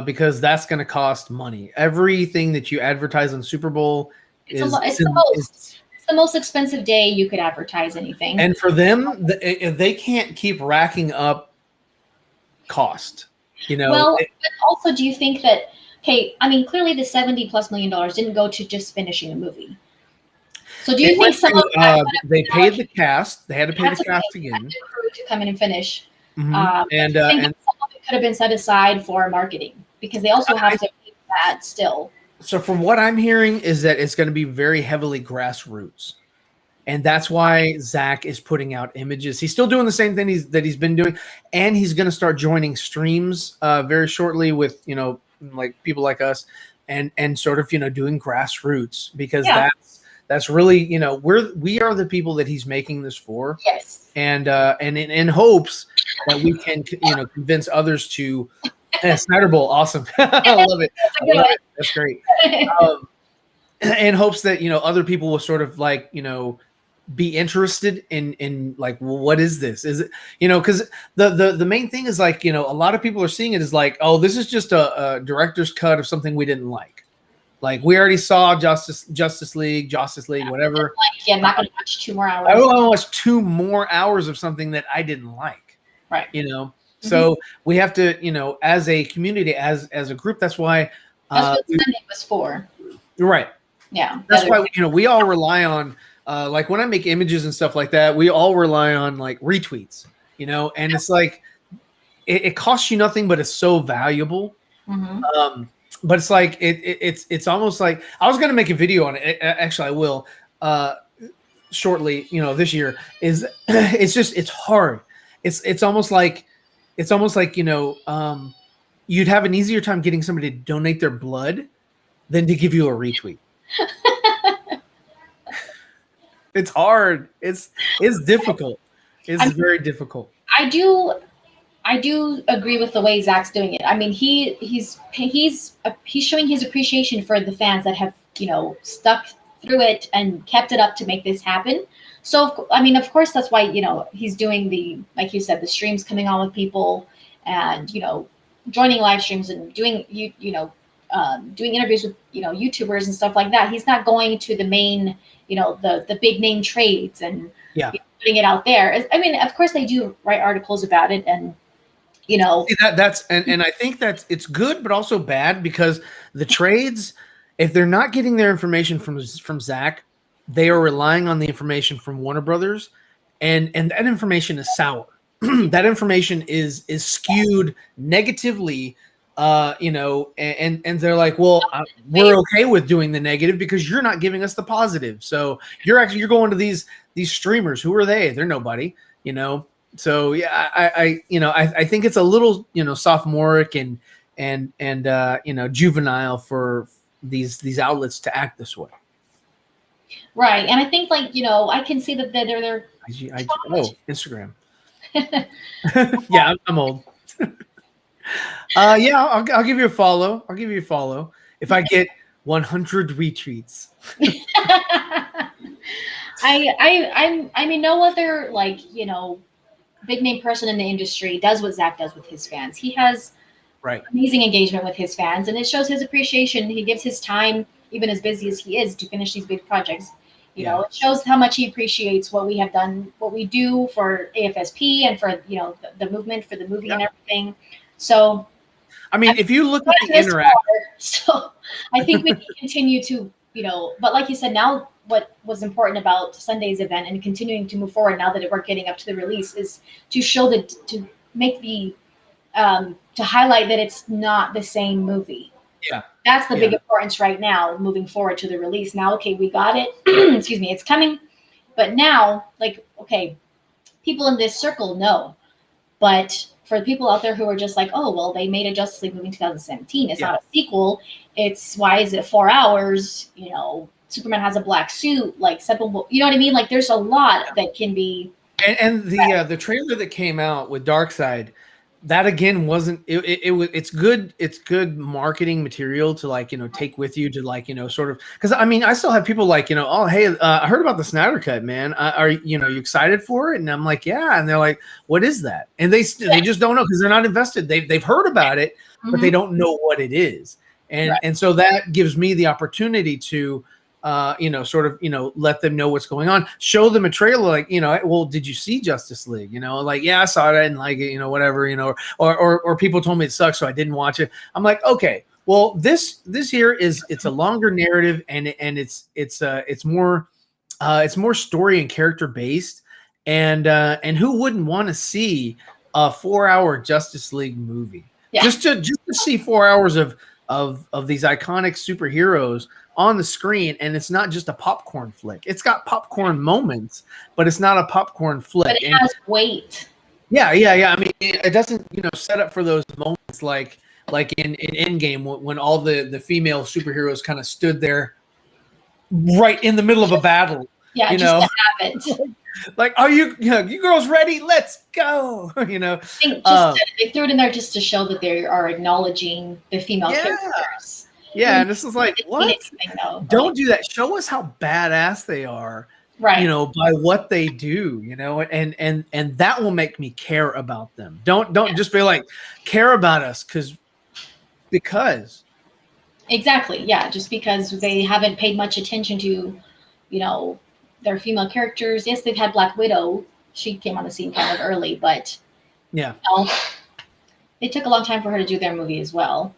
Because that's going to cost money. Everything that you advertise on Super Bowl it's the most expensive day you could advertise anything. And for them, they can't keep racking up cost. Well, but also, do you think that? Okay, I mean, clearly the $70+ million didn't go to just finishing a movie. So do you think some of that they paid the cast? They had to pay the cast again to come in and finish. Mm-hmm. And some of it could have been set aside for marketing because they also have to pay that still. So from what I'm hearing is that it's going to be very heavily grassroots, and that's why Zack is putting out images. He's still doing the same thing that he's been doing, and he's going to start joining streams very shortly with like people like us, and sort of doing grassroots because that's really we are the people that he's making this for. Yes, and in hopes that we can convince others to Snyder Bowl, awesome. I love it. That's great. In hopes that other people will sort of like be interested in like, well, what is this? Is it because the main thing is like a lot of people are seeing it as like, oh, this is just a director's cut of something we didn't like. Like we already saw Justice League, whatever. I'm not going to watch 2 more hours. I will watch 2 more hours of something that I didn't like. Right. So we have to, as a community, as a group. That's why. That's what Sunday was for. Right. Yeah. That's why we all rely on like when I make images and stuff like that. We all rely on like retweets. And it's like it costs you nothing, but it's so valuable. Mm-hmm. But it's like it's almost like I was gonna make a video on it. Actually, I will shortly. This year it's hard. It's almost like you'd have an easier time getting somebody to donate their blood than to give you a retweet. It's hard. It's difficult. It's very difficult. I do agree with the way Zack's doing it. I mean, he's showing his appreciation for the fans that have stuck through it and kept it up to make this happen. So I mean, of course, that's why he's doing the, like you said, the streams, coming on with people, and joining live streams and doing doing interviews with YouTubers and stuff like that. He's not going to the main the big name trades and putting it out there. I mean, of course, they do write articles about it and. See, that's I think that it's good, but also bad because the trades, if they're not getting their information from Zack, they are relying on the information from Warner Brothers, and that information is sour. That information is skewed negatively, and they're like, well, we're okay with doing the negative because you're not giving us the positive. So you're going to these streamers. Who are they? They're nobody, So yeah, I think it's a little sophomoric and juvenile for these outlets to act this way. Right, and I think like I can see that they're Instagram. Yeah, I'm old. Yeah, I'll give you a follow. if I get 100 retweets. I mean, no other, like, you know, big name person in the industry does what Zack does with his fans. He has amazing engagement with his fans, and it shows his appreciation. He gives his time, even as busy as he is, to finish these big projects. You know, it shows how much he appreciates what we have done, what we do for AFSP and for, you know, the movement, for the movie and everything. So, I mean, if you look at the interaction, so I think we can continue to, you know, but like you said, now what was important about Sunday's event and continuing to move forward now that we're getting up to the release is to show to make the, to highlight that it's not the same movie. Yeah. That's the big importance right now, moving forward to the release. Now, okay, we got it. Excuse me, it's coming. But now, like, okay, people in this circle know. But for the people out there who are just like, oh, well, they made a Justice League movie in 2017. It's not a sequel. It's, why is it 4 hours? You know, Superman has a black suit. Like, simple, you know what I mean? Like, there's a lot that can be. And the trailer that came out with Darkseid, that again wasn't it's good marketing material to, like, you know, take with you to, like, you know, sort of, because I mean I still have people like, you know, oh hey, I heard about the Snyder Cut, man, are you know, you excited for it? And I'm like, yeah. And they're like, what is that? And they just don't know, because they're not invested. They've heard about it, but they don't know what it is. And so that gives me the opportunity to you know, sort of, you know, let them know what's going on, show them a trailer, like, you know, well, did you see Justice League? You know, like, yeah, I saw it, I didn't like it, you know, whatever, you know, or people told me it sucks, so I didn't watch it. I'm like, okay, well, this here is, it's a longer narrative, and it's more story and character based, and who wouldn't want to see a 4-hour Justice League movie? Just to see 4 hours of these iconic superheroes on the screen, and it's not just a popcorn flick. It's got popcorn moments, but it's not a popcorn flick. But it has weight. Yeah. I mean, it doesn't, you know, set up for those moments like in Endgame when all the female superheroes kind of stood there right in the middle of a battle. Yeah, you just know, to have it. Like, are you girls ready? Let's go. You know, I think they threw it in there just to show that they are acknowledging the female characters. Yeah, and this is like, what? Don't do that. Show us how badass they are, right? You know, by what they do. You know, and that will make me care about them. Don't just be like, care about us because. Exactly. Yeah, just because they haven't paid much attention to, you know, their female characters. Yes, they've had Black Widow. She came on the scene kind of early, but you know, it took a long time for her to do their movie as well.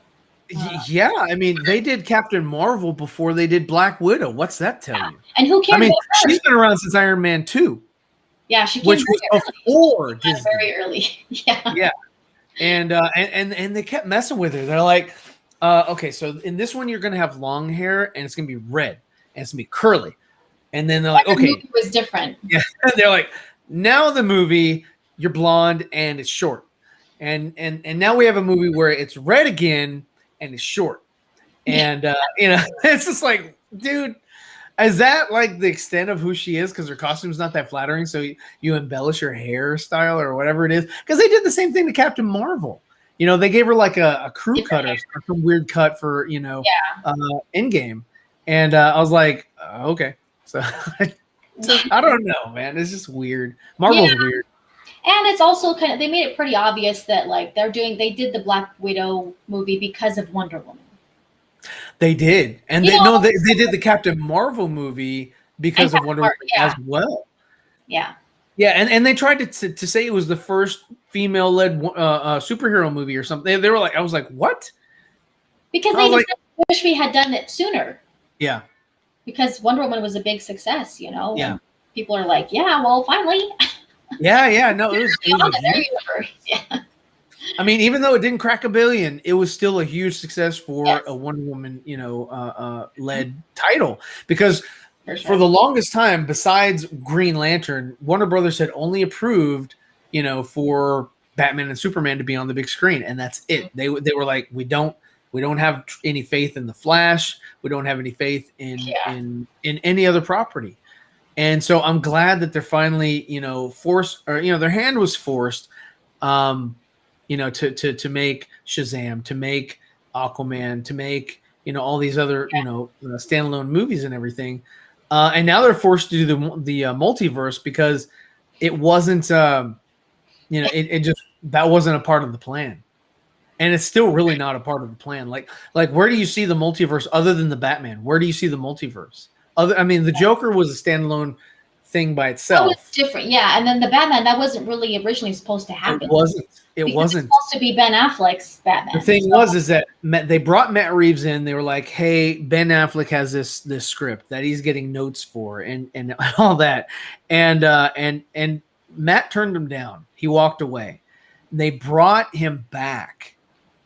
Yeah, I mean, they did Captain Marvel before they did Black Widow. What's that tell you? And who cares? I mean, she's been around since Iron Man 2. Yeah, she came which was before Disney. Very early. Yeah. And they kept messing with her. They're like, okay, so in this one you're gonna have long hair and it's gonna be red and it's gonna be curly. And then they're like, okay, the movie was different. Yeah, they're like, now the movie you're blonde and it's short, and now we have a movie where it's red again and it's short, and you know, it's just like, dude, is that like the extent of who she is? Because her costume's not that flattering, so you embellish her hairstyle or whatever it is. Because they did the same thing to Captain Marvel. You know, they gave her like a crew cut or some weird cut for, you know, Endgame, and I was like, okay. So I don't know, man. It's just weird. Marvel's weird. And it's also kind of, they made it pretty obvious that like they did the Black Widow movie because of Wonder Woman. They did. And they did the Captain Marvel movie because of Wonder Woman as well. Yeah. Yeah, and they tried to say it was the first female-led superhero movie or something. They were like, I was like, what? Because they wish we had done it sooner. Yeah. Because Wonder Woman was a big success, you know? Yeah. And people are like, yeah, well, finally. Yeah. No, it was yeah. I mean, even though it didn't crack $1 billion, it was still a huge success for a Wonder Woman, you know, led title. Because for the longest time, besides Green Lantern, Warner Brothers had only approved, you know, for Batman and Superman to be on the big screen, and that's it. They were like, we don't have any faith in the Flash. We don't have any faith in any other property. And so I'm glad that they're finally, you know, forced, or, you know, their hand was forced, you know, to make Shazam, to make Aquaman, to make, all these other standalone movies and everything, and now they're forced to do the multiverse because it wasn't it just that wasn't a part of the plan, and it's still really not a part of the plan. Like where do you see the multiverse other than the Batman? Where do you see the multiverse? The Joker was a standalone thing by itself. That was different, yeah. And then the Batman, that wasn't really originally supposed to happen. It wasn't supposed to be Ben Affleck's Batman. The thing is that they brought Matt Reeves in. They were like, "Hey, Ben Affleck has this script that he's getting notes for, and all that," and Matt turned him down. He walked away. They brought him back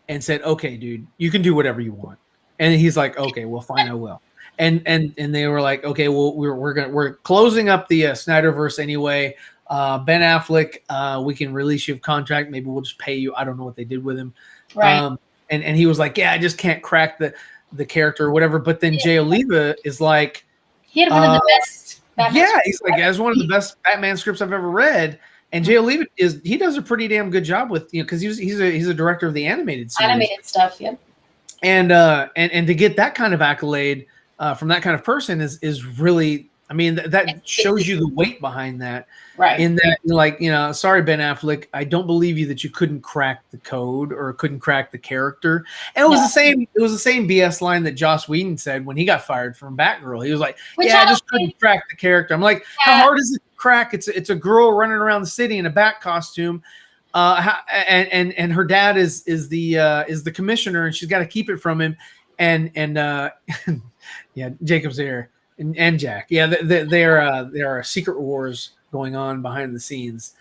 and said, "Okay, dude, you can do whatever you want," and he's like, "Okay, well, fine, I will." And they were like, okay, well, we're closing up the Snyderverse anyway. Ben Affleck, we can release you a contract. Maybe we'll just pay you. I don't know what they did with him. Right. And he was like, yeah, I just can't crack the character or whatever. But then Jay Oliva is like, he had one of the best Batman scripts. He's like, as one of the best Batman scripts I've ever read. And Jay Oliva he does a pretty damn good job with, because he's a director of the animated series. Animated stuff, yeah. And to get that kind of accolade from that kind of person is really, that shows you the weight behind that. Right. In that, sorry, Ben Affleck, I don't believe you that you couldn't crack the code or couldn't crack the character. And it was the same BS line that Joss Whedon said when he got fired from Batgirl. He was like, I just couldn't crack the character. I'm like, how hard is it to crack? It's a girl running around the city in a bat costume. And her dad is the commissioner, and she's got to keep it from him. And yeah, Jacob's there and Jack. Yeah, there are secret wars going on behind the scenes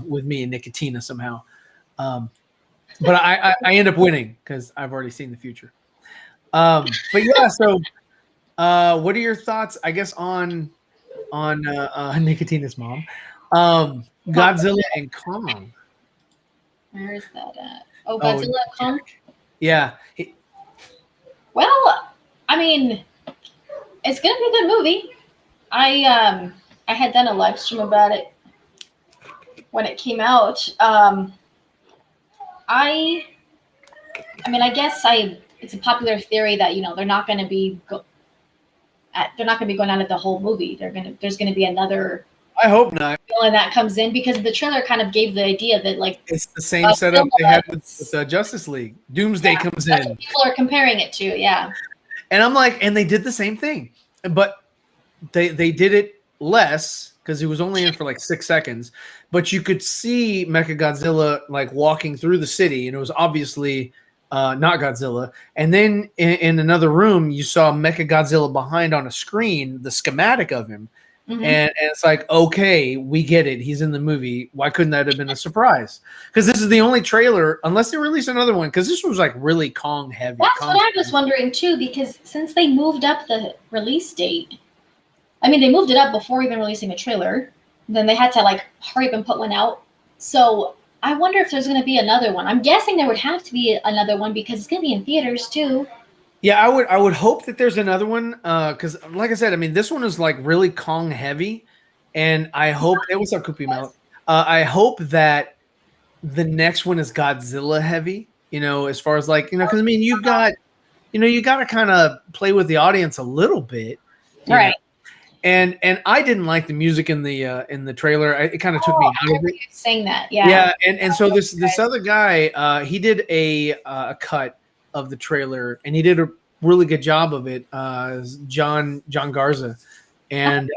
with me and Nicotina somehow. But I end up winning because I've already seen the future. But yeah, so what are your thoughts, I guess, on Nicotina's mom, Godzilla and Kong? Where is that at? Oh, Godzilla and Kong? Yeah. Well, it's gonna be a good movie. I had done a live stream about it when it came out. I guess it's a popular theory that they're not gonna be going on at the whole movie. There's gonna be another. I hope not. Villain that comes in, because the trailer kind of gave the idea that it's the same setup they had with Justice League. Doomsday comes in. What people are comparing it to, yeah. And I'm like, and they did the same thing, but they did it less because he was only in for like 6 seconds. But you could see Mechagodzilla like walking through the city, and it was obviously not Godzilla. And then in another room, you saw Mechagodzilla behind on a screen, the schematic of him. Mm-hmm. And it's like, okay, we get it. He's in the movie. Why couldn't that have been a surprise? Because this is the only trailer, unless they release another one, because this was like really Kong heavy. That's what I was wondering too, because since they moved up the release date, they moved it up before even releasing a trailer. Then they had to like hurry up and put one out. So I wonder if there's going to be another one. I'm guessing there would have to be another one because it's going to be in theaters too. Yeah, I would hope that there's another one because, like I said, this one is like really Kong heavy, and I hope it was a Kupi Mount. I hope that the next one is Godzilla heavy. As far as like because you've got you got to kind of play with the audience a little bit, right? And I didn't like the music in the trailer. It kind of took me out of it. Saying that, yeah. Yeah, and so this other guy, he did a cut of the trailer, and he did a really good job of it. John Garza, and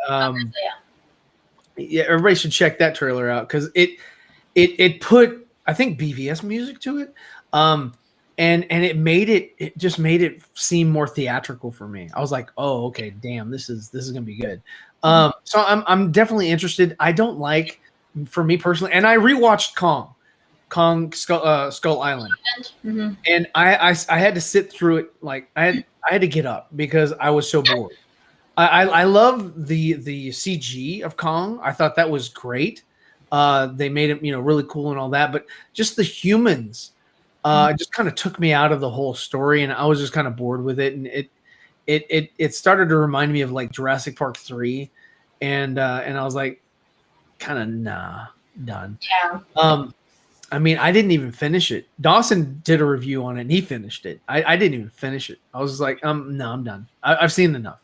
yeah, everybody should check that trailer out because it put, I think, BVS music to it, and it just made it seem more theatrical for me. I was like, oh, okay, damn, this is gonna be good. So I'm definitely interested. I don't like, for me personally, and I rewatched Kong Skull Island, mm-hmm. and I had to sit through it. Like I had to get up because I was so bored. I love the CG of Kong. I thought that was great. They made it really cool and all that, but just the humans just kind of took me out of the whole story, and I was just kind of bored with it. And it started to remind me of like Jurassic Park 3, and I was like, kind of done. Yeah. I mean, I didn't even finish it. Dawson did a review on it, and he finished it. I didn't even finish it. I was like, no, I'm done. I've seen enough.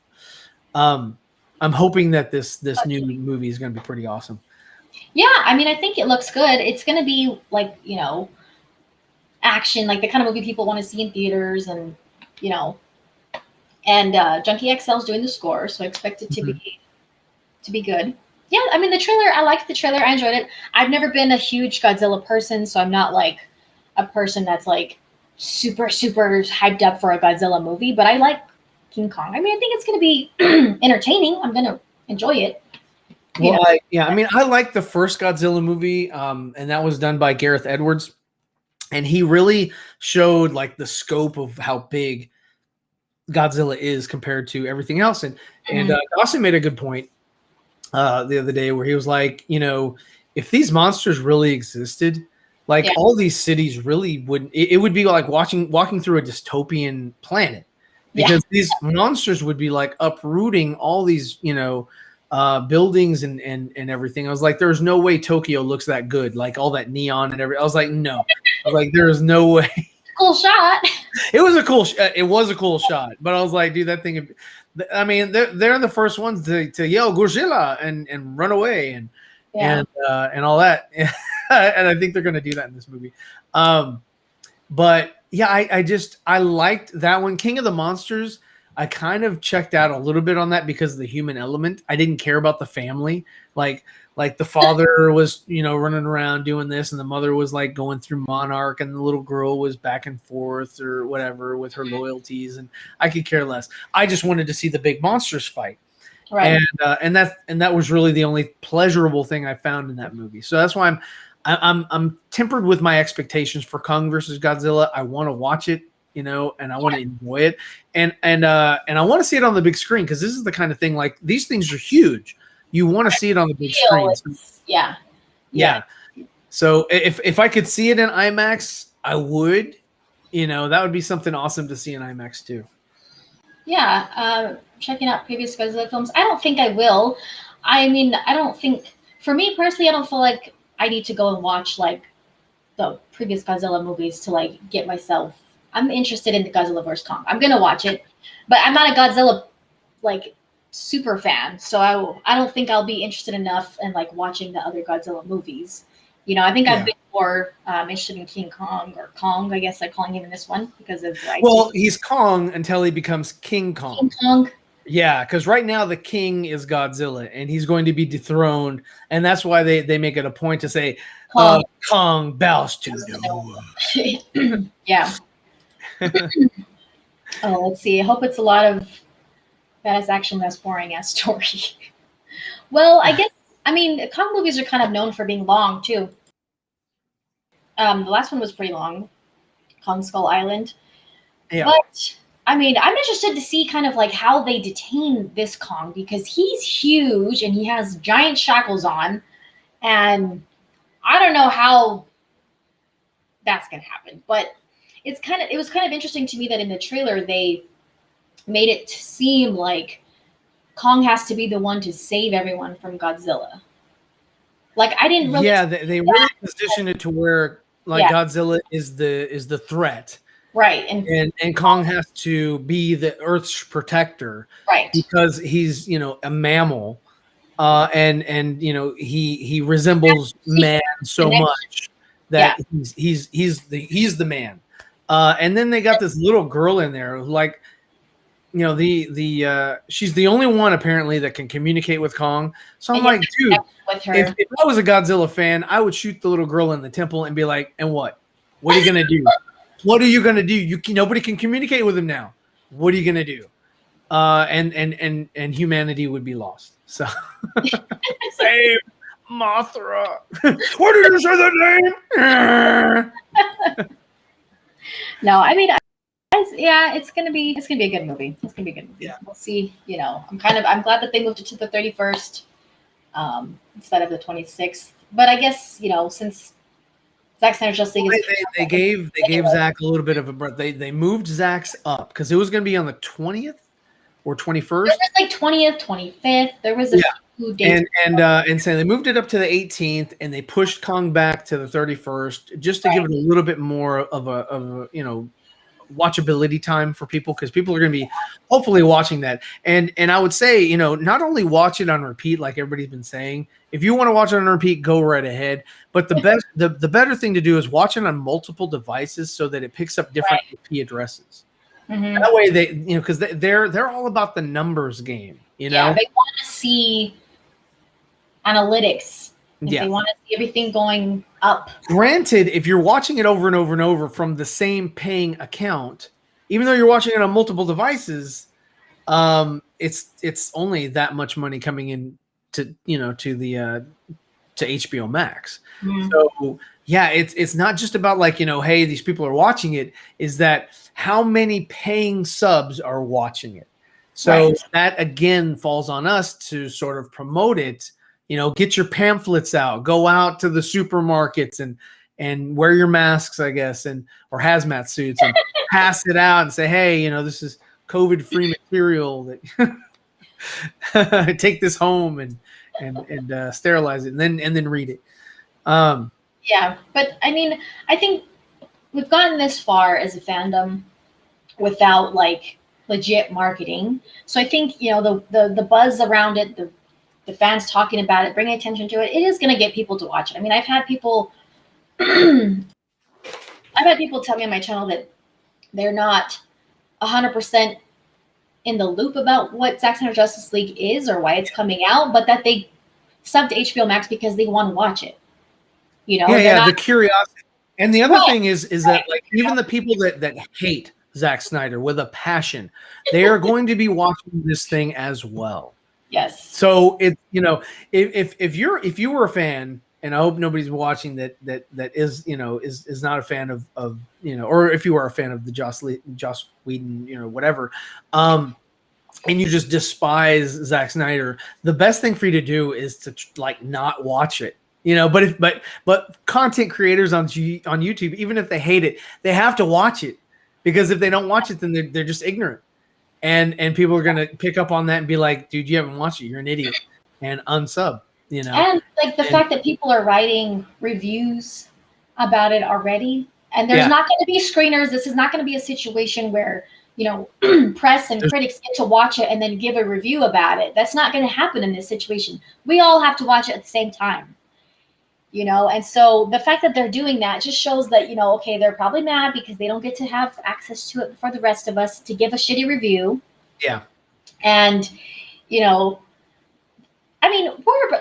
I'm hoping that this new movie is going to be pretty awesome. Yeah, I mean, I think it looks good. It's going to be like, you know, action, like the kind of movie people want to see in theaters, and you know, and Junkie XL's doing the score, so I expect it to be good. Yeah, I mean, the trailer, I liked the trailer. I enjoyed it. I've never been a huge Godzilla person, so I'm not like a person that's like super hyped up for a Godzilla movie, but I like King Kong. I mean, I think it's going to be entertaining. I'm going to enjoy it. Well, I mean, I like the first Godzilla movie, and that was done by Gareth Edwards, and he really showed like the scope of how big Godzilla is compared to everything else. And Dawson made a good point the other day where he was like, you know, if these monsters really existed, like all these cities really wouldn't. It would be like walking through a dystopian planet, because these monsters would be like uprooting all these, you know, buildings and everything. I was like, there's no way Tokyo looks that good, like all that neon and everything. I was like, no. I was like, there is no way. Cool shot. It was a cool shot, but I was like, dude, that thing. I mean, they're the first ones to yell Godzilla and run away and all that, and I think they're going to do that in this movie. But yeah, I liked that one, King of the Monsters. I kind of checked out a little bit on that because of the human element. I didn't care about the family, like the father was, you know, running around doing this, and the mother was like going through Monarch, and the little girl was back and forth or whatever with her loyalties, and I could care less. I just wanted to see the big monsters fight, right? And that was really the only pleasurable thing I found in that movie. So that's why I'm tempered with my expectations for Kong versus Godzilla. I want to watch it, you know, and I want to enjoy it, and I want to see it on the big screen, because this is the kind of thing, like, these things are huge. You want to see it on the big screen. Yeah. So if I could see it in IMAX, I would. You know, that would be something awesome to see in IMAX too. Yeah. Checking out previous Godzilla films. I don't think I will. I mean, I don't think, for me personally, I don't feel like I need to go and watch like the previous Godzilla movies to like get myself. I'm interested in the Godzilla vs. Kong. I'm gonna watch it, but I'm not a Godzilla like super fan, so I don't think I'll be interested enough in like watching the other Godzilla movies. You know, I think I've been more interested in King Kong, or Kong, I guess I'm calling him in this one, because of he's Kong until he becomes King Kong. King Kong. Yeah, because right now the king is Godzilla, and he's going to be dethroned, and that's why they make it a point to say Kong bows to no. Yeah. Oh, let's see. I hope it's a lot of badass action, less boring ass story. Well, I mean, Kong movies are kind of known for being long too. The last one was pretty long, Kong Skull Island. Yeah. But I mean, I'm interested to see kind of like how they detain this Kong, because he's huge and he has giant shackles on, and I don't know how that's gonna happen. But it was kind of interesting to me that in the trailer they made it seem like Kong has to be the one to save everyone from Godzilla. Like, I didn't really. Yeah, they really positioned it to where like Godzilla is the threat, right? And Kong has to be the Earth's protector, right? Because he's, you know, a mammal, and you know, he resembles man so much that he's the man. And then they got this little girl in there who, like, you know, she's the only one apparently that can communicate with Kong. So I'm like, dude, if I was a Godzilla fan, I would shoot the little girl in the temple and be like, and what? What are you gonna do? What are you gonna do? Nobody can communicate with him now. What are you gonna do? And humanity would be lost. So save Mothra. What did you say the name? No, I mean, it's gonna be a good movie. It's gonna be a good movie. Yeah. We'll see. You know, I'm glad that they moved it to the 31st instead of the 26th. But I guess, you know, since Zack Snyder Justice League is they gave Zack a little bit of a breath. They moved Zack's up because it was gonna be on the 20th, or 21st. There was like 20th, 25th. There was a few days. And so they moved it up to the 18th, and they pushed Kong back to the 31st just to give it a little bit more of a watchability time for people, because people are going to be hopefully watching that. And I would say, not only watch it on repeat like everybody's been saying. If you want to watch it on repeat, go right ahead. But the better thing to do is watch it on multiple devices so that it picks up different IP addresses. Mm-hmm. That way they, because they're all about the numbers game. Yeah, they want to see analytics. They want to see everything going up. Granted, if you're watching it over and over and over from the same paying account, even though you're watching it on multiple devices, it's only that much money coming in to HBO Max. Mm-hmm. So yeah, it's not just about like, hey, these people are watching it. Is that how many paying subs are watching it? So that again falls on us to sort of promote it. Get your pamphlets out, go out to the supermarkets and wear your masks, I guess, or hazmat suits, and pass it out and say, hey, this is COVID-free material that take this home and sterilize it and then read it. Yeah, but I mean, I think we've gotten this far as a fandom without like legit marketing. So I think the buzz around it, the fans talking about it, bringing attention to it, it is going to get people to watch it. I mean, I've had people tell me on my channel that they're not 100% in the loop about what Zack Snyder Justice League is or why it's coming out, but that they subbed to HBO Max because they want to watch it. The curiosity. And the other thing is that like even the people that hate Zack Snyder with a passion, they are going to be watching this thing as well. Yes. So it if you were a fan, and I hope nobody's watching that is is not a fan of or if you are a fan of the Joss Whedon whatever, and you just despise Zack Snyder, the best thing for you to do is to like not watch it. But content creators on YouTube, even if they hate it, they have to watch it, because if they don't watch it, then they're just ignorant. And people are gonna pick up on that and be like, dude, you haven't watched it, you're an idiot, and unsub. And like the fact that people are writing reviews about it already, and there's not going to be screeners. This is not going to be a situation where press and critics get to watch it and then give a review about it. That's not going to happen in this situation. We all have to watch it at the same time. And so the fact that they're doing that just shows that, okay, they're probably mad because they don't get to have access to it for the rest of us to give a shitty review. Yeah. And, I mean,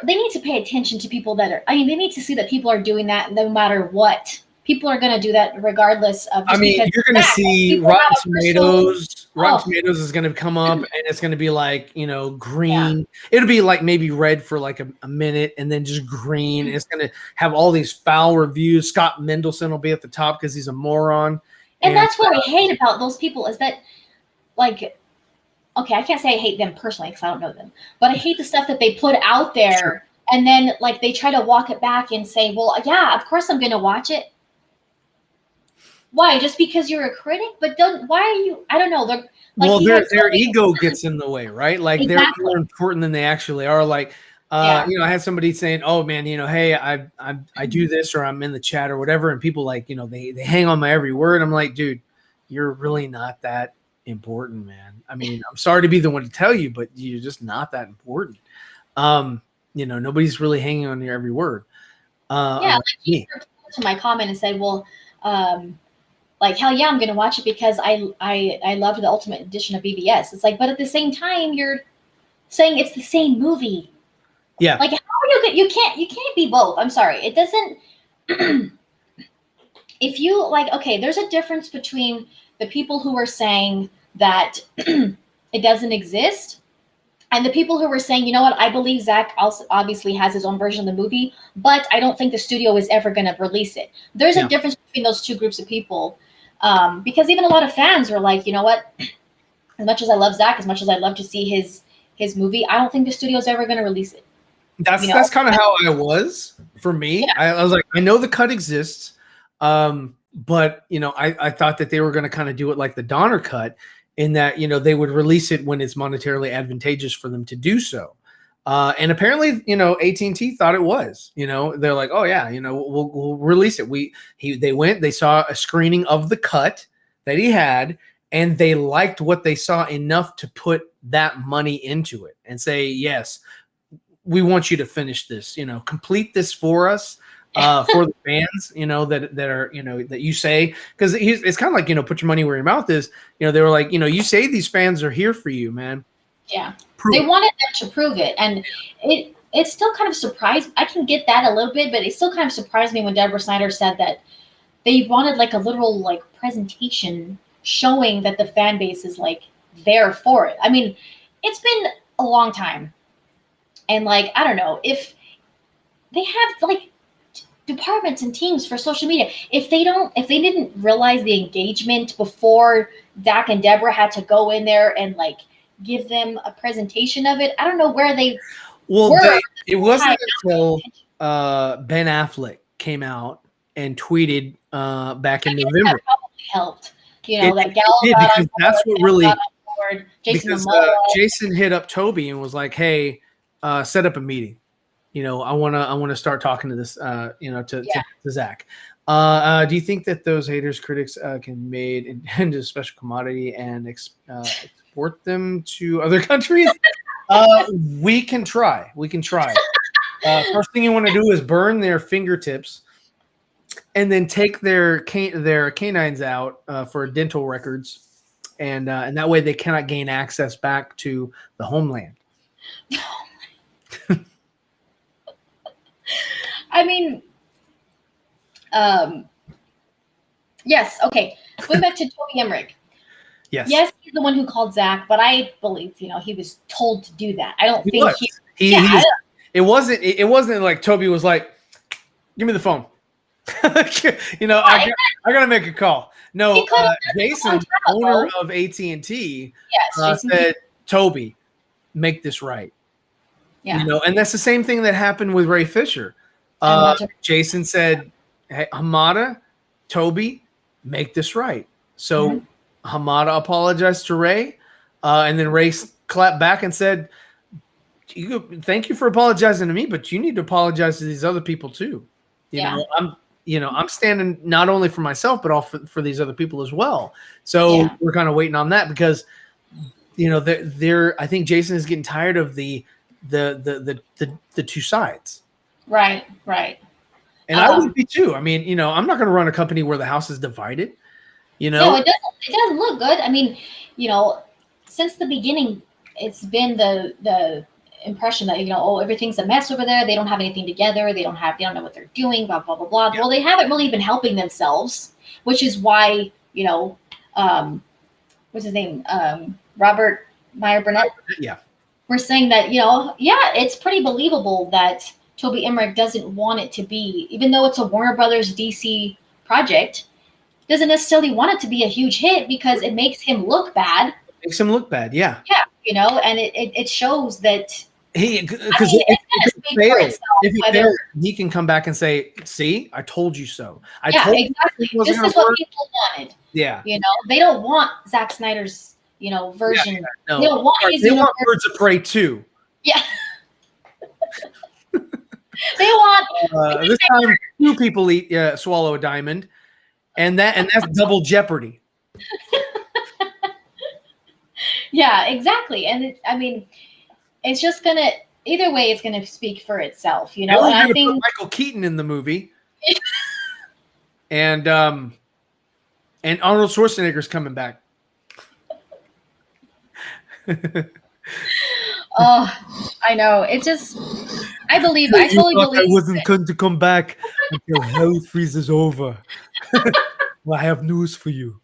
they need to pay attention to people they need to see that people are doing that no matter what. People are going to do that regardless of. You're going to see Rotten Tomatoes. Rotten Tomatoes is going to come up, and it's going to be like, green. Yeah. It'll be like maybe red for like a minute, and then just green. And it's going to have all these foul reviews. Scott Mendelson will be at the top because he's a moron. And that's what I hate about those people is that, like, okay, I can't say I hate them personally because I don't know them, but I hate the stuff that they put out there. Sure. And then like they try to walk it back and say, well, yeah, of course I'm going to watch it. Why? Just because you're a critic? But why are you? I don't know. They're like, their ego gets in the way, right? Like they're more important than they actually are. Like, I had somebody saying, "Oh man, hey, I do this, or I'm in the chat or whatever," and people like, they hang on my every word. I'm like, dude, you're really not that important, man. I mean, I'm sorry to be the one to tell you, but you're just not that important. Nobody's really hanging on your every word. Like you to my comment and said, well, like, hell yeah, I'm going to watch it because I loved the Ultimate Edition of BVS. It's like, but at the same time, you're saying it's the same movie. Yeah. Like, how are you can't be both. I'm sorry. It doesn't. If you like, okay, there's a difference between the people who are saying that it doesn't exist and the people who were saying, you know what, I believe Zack also obviously has his own version of the movie, but I don't think the studio is ever going to release it. There's a difference between those two groups of people. Because even a lot of fans are like, you know what, as much as I love Zack, as much as I'd love to see his movie, I don't think the studio is ever going to release it. That's kind of how I was for me. Yeah. I was like, I know the cut exists, but I thought that they were going to kind of do it like the Donner cut in that, you know, they would release it when it's monetarily advantageous for them to do so. And apparently, you know, AT&T thought it was, you know, they're like, oh yeah, you know, we'll release it. They saw a screening of the cut that he had, and they liked what they saw enough to put that money into it and say, yes, we want you to finish this, you know, complete this for us, for the fans, you know, that are, you know, that you say, because it's kind of like, you know, put your money where your mouth is. You know, they were like, you know, you say these fans are here for you, man. Yeah. They wanted them to prove it. And it still kind of surprised. I can get that a little bit, but it still kind of surprised me when Deborah Snyder said that they wanted like a literal like presentation showing that the fan base is like there for it. I mean, it's been a long time. And like, I don't know, if they have like departments and teams for social media, if they didn't realize the engagement before Zack and Deborah had to go in there and like give them a presentation of it, I don't know where they were. It wasn't until Ben Affleck came out and tweeted back in November. That probably helped. You know, that Gal got on board, that's what really got on board, Jason hit up Toby and was like, hey, set up a meeting. You know, I wanna start talking to this you know, to Zack. Do you think that those haters, critics can made into a special commodity and export them to other countries? We can try. First thing you want to do is burn their fingertips and then take their canines out for dental records, and that way they cannot gain access back to the homeland. I mean, yes. Okay. Going back to Toby Emmerich. Yes, he's the one who called Zack, but I believe, you know, he was told to do that. I don't think it wasn't like Toby was like, give me the phone. You know, I gotta make a call. No, Jason, owner of AT&T, said, Toby, make this right. Yeah. You know, and that's the same thing that happened with Ray Fisher. Jason said, hey, Hamada, Toby, make this right. So Hamada apologized to Ray, and then Ray clapped back and said, thank you for apologizing to me, but you need to apologize to these other people too. You know, I'm standing not only for myself, but all for these other people as well. So we're kind of waiting on that because, you know, I think Jason is getting tired of the two sides. Right. And I would be too. I mean, you know, I'm not going to run a company where the house is divided. You know, no, it doesn't look good. I mean, you know, since the beginning, it's been the impression that, you know, oh, everything's a mess over there. They don't have anything together. They don't know what they're doing. Blah blah blah blah. Yeah. Well, they haven't really been helping themselves, which is why, you know, what's his name, Robert Meyer Burnett. Yeah, we're saying that, you know, it's pretty believable that Toby Emmerich doesn't want it to be, even though it's a Warner Brothers DC project, doesn't necessarily want it to be a huge hit because it makes him look bad. Yeah. Yeah, you know, and it shows that because if he fails, he can come back and say, "See, I told you so." Exactly. This is what people wanted. Yeah. You know, they don't want Zack Snyder's, you know, version. Yeah, no. They don't want They want Birds of Prey too. Yeah. They want this time 2 people swallow a diamond, and that's double jeopardy. Yeah, exactly. And I mean, it's just gonna, either way, it's gonna speak for itself, you know. And I think put Michael Keaton in the movie, and Arnold Schwarzenegger's coming back. Oh, I know. It just, I totally believe. I wasn't going to come back until hell freezes over. Well, I have news for you.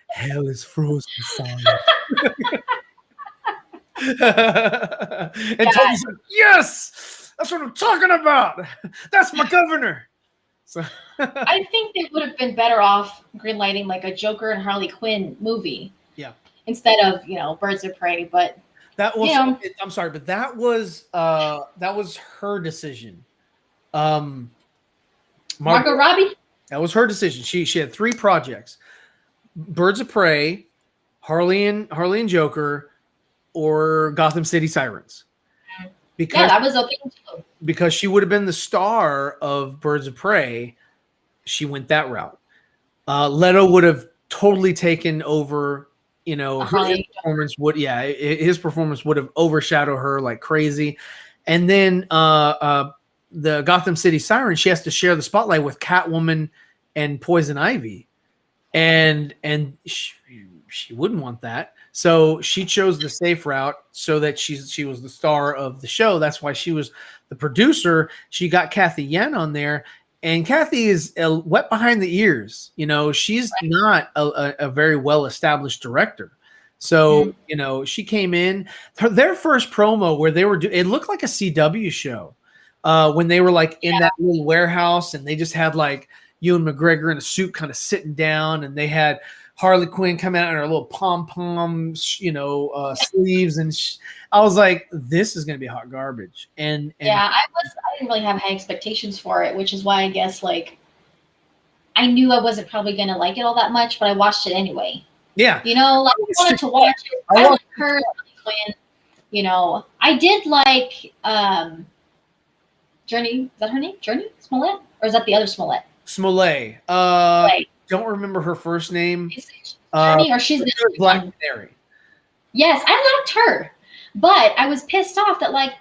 Hell is frozen solid. And Toby's like, yes, that's what I'm talking about. That's my governor. So I think they would have been better off greenlighting like a Joker and Harley Quinn movie. Yeah. Instead of, you know, Birds of Prey, but that was, I'm sorry, but that was her decision. Margot Robbie? That was her decision. She had 3 projects: Birds of Prey, Harley and Joker, or Gotham City Sirens. Because that was okay too. Because she would have been the star of Birds of Prey, she went that route. Leto would have totally taken over. His performance his performance would have overshadowed her like crazy. And then the Gotham City Siren, she has to share the spotlight with Catwoman and Poison Ivy, and she wouldn't want that. So she chose the safe route so that she was the star of the show. That's why she was the producer. She got Kathy Yen on there, and Kathy is wet behind the ears. She's not a very well-established director. So, she came in their first promo where they were it looked like a CW show when they were like in that little warehouse, and they just had like Ewan McGregor in a suit kind of sitting down, and they had Harley Quinn come out in her little pom-pom, sleeves. And I was like, this is going to be hot garbage. And I didn't really have high expectations for it, which is why I guess like I knew I wasn't probably going to like it all that much, but I watched it anyway. Yeah. I wanted to watch it. I like her, Quinn. I did like Journey. Is that her name? Journey Smollett? Or is that the other Smollett? Smollett. Don't remember her first name. Is it Journey, or she's the Black Canary. Yes, I liked her, but I was pissed off that like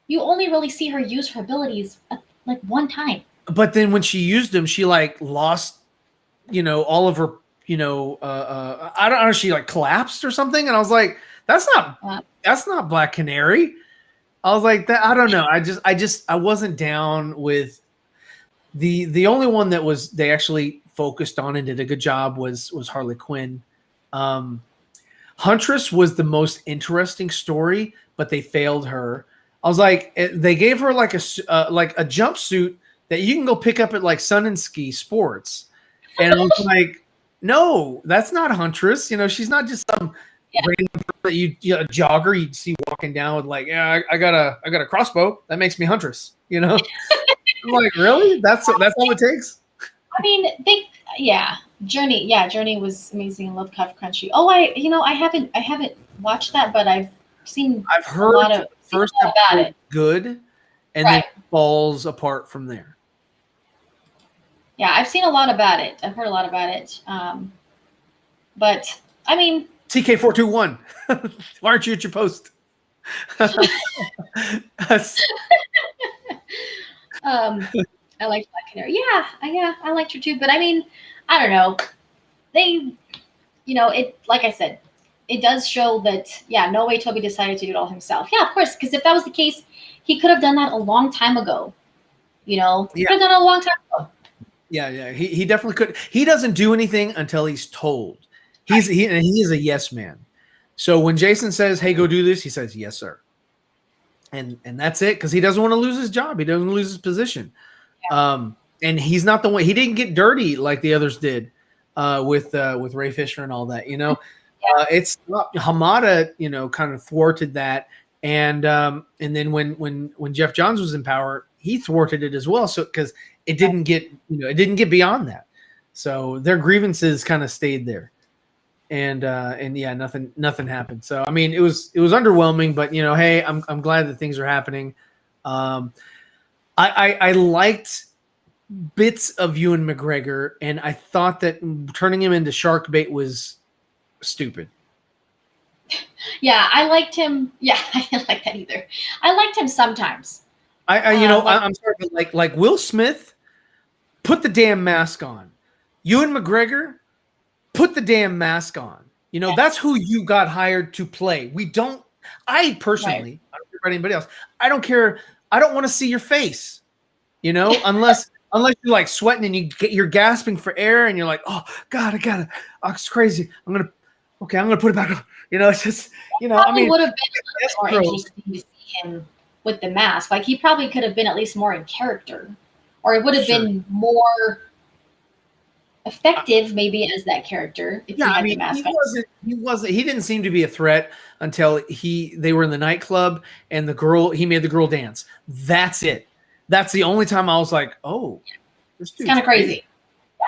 you only really see her use her abilities like one time. But then when she used them, she like lost, all of her, I don't know, she like collapsed or something, and I was like, that's not Black Canary. I was like, that I don't know. I wasn't down with the only one that they actually focused on and did a good job was Harley Quinn. Huntress was the most interesting story, but they failed her. I was like, they gave her like a jumpsuit that you can go pick up at like Sun and Ski Sports, and I was like, no, that's not Huntress. She's not just some random that a jogger you'd see walking down with like, I got a crossbow that makes me Huntress. I'm like, really? That's all it takes. I mean, Journey was amazing in Lovecraft Country. Oh, I haven't watched that, but I've heard a lot of first about it. Good, and then it falls apart from there. Yeah, I've seen a lot about it. I've heard a lot about it. But I mean, TK421, why aren't you at your post? I liked Black Canary. Yeah, I liked her too. But I mean, I don't know. They, it, like I said, it does show that, no way Toby decided to do it all himself. Yeah, of course, because if that was the case, he could have done that a long time ago. He could have done it a long time ago. Yeah, he definitely could. He doesn't do anything until he's told. He is a yes man. So when Jason says, "Hey, go do this," he says, "Yes, sir." And that's it, because he doesn't want to lose his job. He doesn't want to lose his position. Yeah. And he's not the one. He didn't get dirty like the others did with Ray Fisher and all that. Yeah. It's not, Hamada, kind of thwarted that, and then when Jeff Johns was in power, he thwarted it as well. So because it didn't get beyond that, so their grievances kind of stayed there, and nothing happened. So I mean, it was underwhelming, but hey, I'm glad that things are happening. I liked bits of Ewan McGregor, and I thought that turning him into shark bait was stupid. Yeah, I liked him. Yeah, I didn't like that either. I liked him sometimes. I'm sorry, but like Will Smith, put the damn mask on. Ewan McGregor, put the damn mask on. That's who you got hired to play. I personally, I don't care about anybody else. I don't care. I don't want to see your face, unless you're like sweating and you're gasping for air and you're like, oh God, it's crazy. I'm gonna put it back on. It's just, I mean, would have been more interesting to see him with the mask. Like, he probably could have been at least more in character, or it would have been more effective maybe as that character if he had the mask on. He didn't seem to be a threat until they were in the nightclub and he made the girl dance. That's it. That's the only time I was like, oh, it's kind of crazy.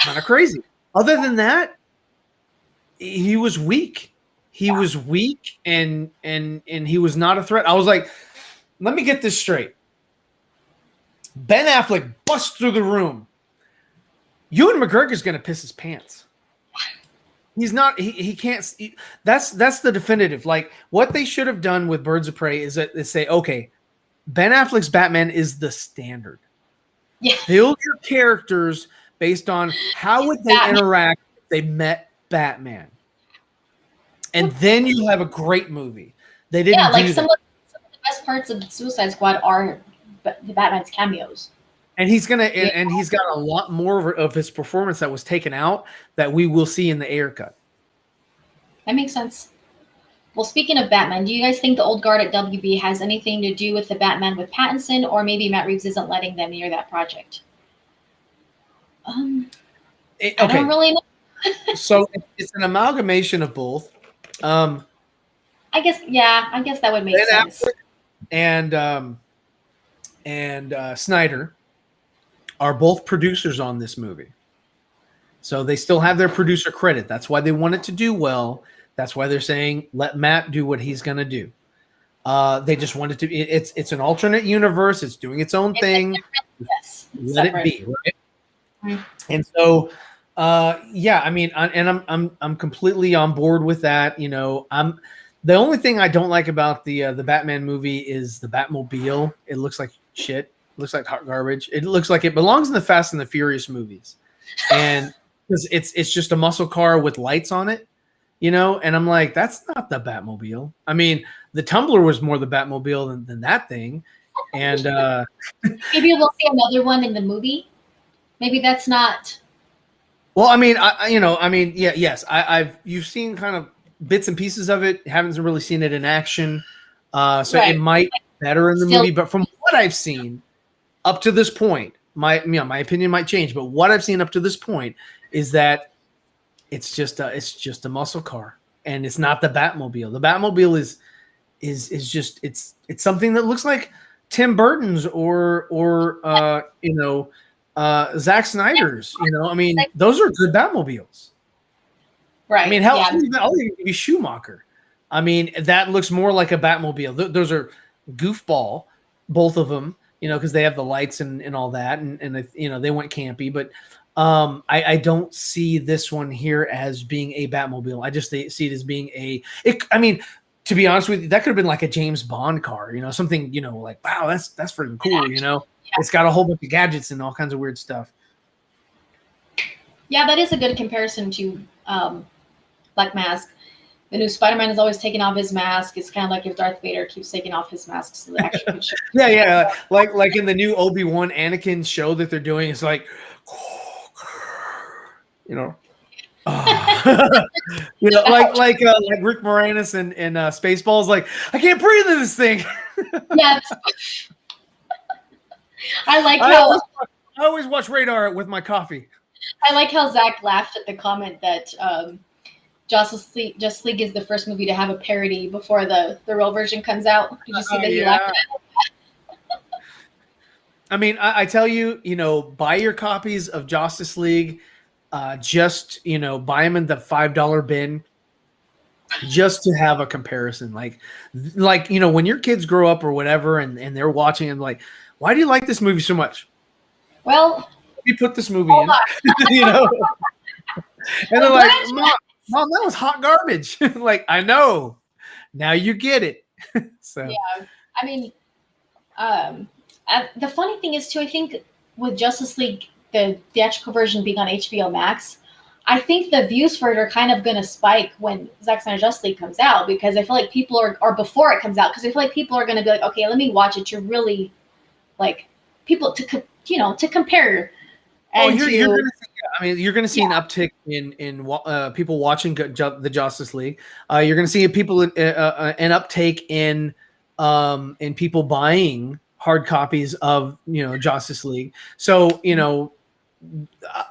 Kind of crazy. Other than that, he was weak. he was weak and he was not a threat. I was like, let me get this straight. Ben Affleck busts through the room. Ewan McGregor's going to piss his pants. He's not. He can't. That's the definitive. Like what they should have done with Birds of Prey is that they say, okay, Ben Affleck's Batman is the standard. Yeah. Build your characters based on how would they interact if they met Batman, and then you'll have a great movie. They didn't. Yeah, like do some of the best parts of Suicide Squad are the Batman's cameos. And he's gonna, and he's got a lot more of his performance that was taken out that we will see in the Snyder Cut. That makes sense. Well, speaking of Batman, do you guys think the old guard at WB has anything to do with the Batman with Pattinson, or maybe Matt Reeves isn't letting them near that project? I don't really know. So it's an amalgamation of both. I guess that would make sense. And Snyder are both producers on this movie. So they still have their producer credit. That's why they want it to do well. That's why they're saying, let Matt do what he's going to do. They just want it to be, it's an alternate universe. It's doing its own thing. Yes. Let it be, right? Mm-hmm. And so, I mean, I'm completely on board with that. You know, the only thing I don't like about the Batman movie is the Batmobile. It looks like shit. It looks like hot garbage. It looks like it belongs in the Fast and the Furious movies, and because it's just a muscle car with lights on it, you know. And I'm like, that's not the Batmobile. I mean, the Tumbler was more the Batmobile than that thing. And maybe we'll see another one in the movie. Maybe that's not. Well, I mean, you've seen kind of bits and pieces of it. Haven't really seen it in action, so it might be better in the movie. But from what I've seen up to this point, my opinion might change. But what I've seen up to this point is that it's just a muscle car, and it's not the Batmobile. The Batmobile is just it's something that looks like Tim Burton's or Zack Snyder's. You know, I mean, those are good Batmobiles. Right. I mean, hell, I'll even give you Schumacher. I mean, that looks more like a Batmobile. Those are goofball, both of them, you know, because they have the lights and all that, and you know, they went campy. But I don't see this one here as being a Batmobile. I just see it as being I mean, to be honest with you, that could have been like a James Bond car, you know, something, you know, like, wow, that's freaking cool, you know. Yeah. It's got a whole bunch of gadgets and all kinds of weird stuff. Yeah, that is a good comparison to Black Mask. The new Spider-Man is always taking off his mask. It's kind of like if Darth Vader keeps taking off his mask so the action can show. Yeah. Like in the new Obi-Wan Anakin show that they're doing, it's like, you know, you know, like Rick Moranis and Spaceballs. Like, I can't breathe in this thing. Yes. I always watch Radar with my coffee. I like how Zach laughed at the comment that Justice League is the first movie to have a parody before the real version comes out. Did you see that he laughed at it? I mean, I tell you, you know, buy your copies of Justice League. Just, you know, buy them in the $5 bin just to have a comparison. Like, you know, when your kids grow up or whatever and they're watching and like, why do you like this movie so much? Well, you put this movie in, you know, and they're like, Mom, that was hot garbage. Like, I know. Now you get it. So yeah, I mean, the funny thing is too, I think with Justice League, the theatrical version being on HBO Max, I think the views for it are kind of going to spike when Zack Snyder Justice League comes out, because I feel like people or before it comes out, because I feel like people are going to be like, okay, let me watch it to really, like, people to, you know, to compare. And you're going to see, I mean, you're going to see an uptick in people watching the Justice League. You're going to see people an uptake in people buying hard copies of, you know, Justice League. So, you know,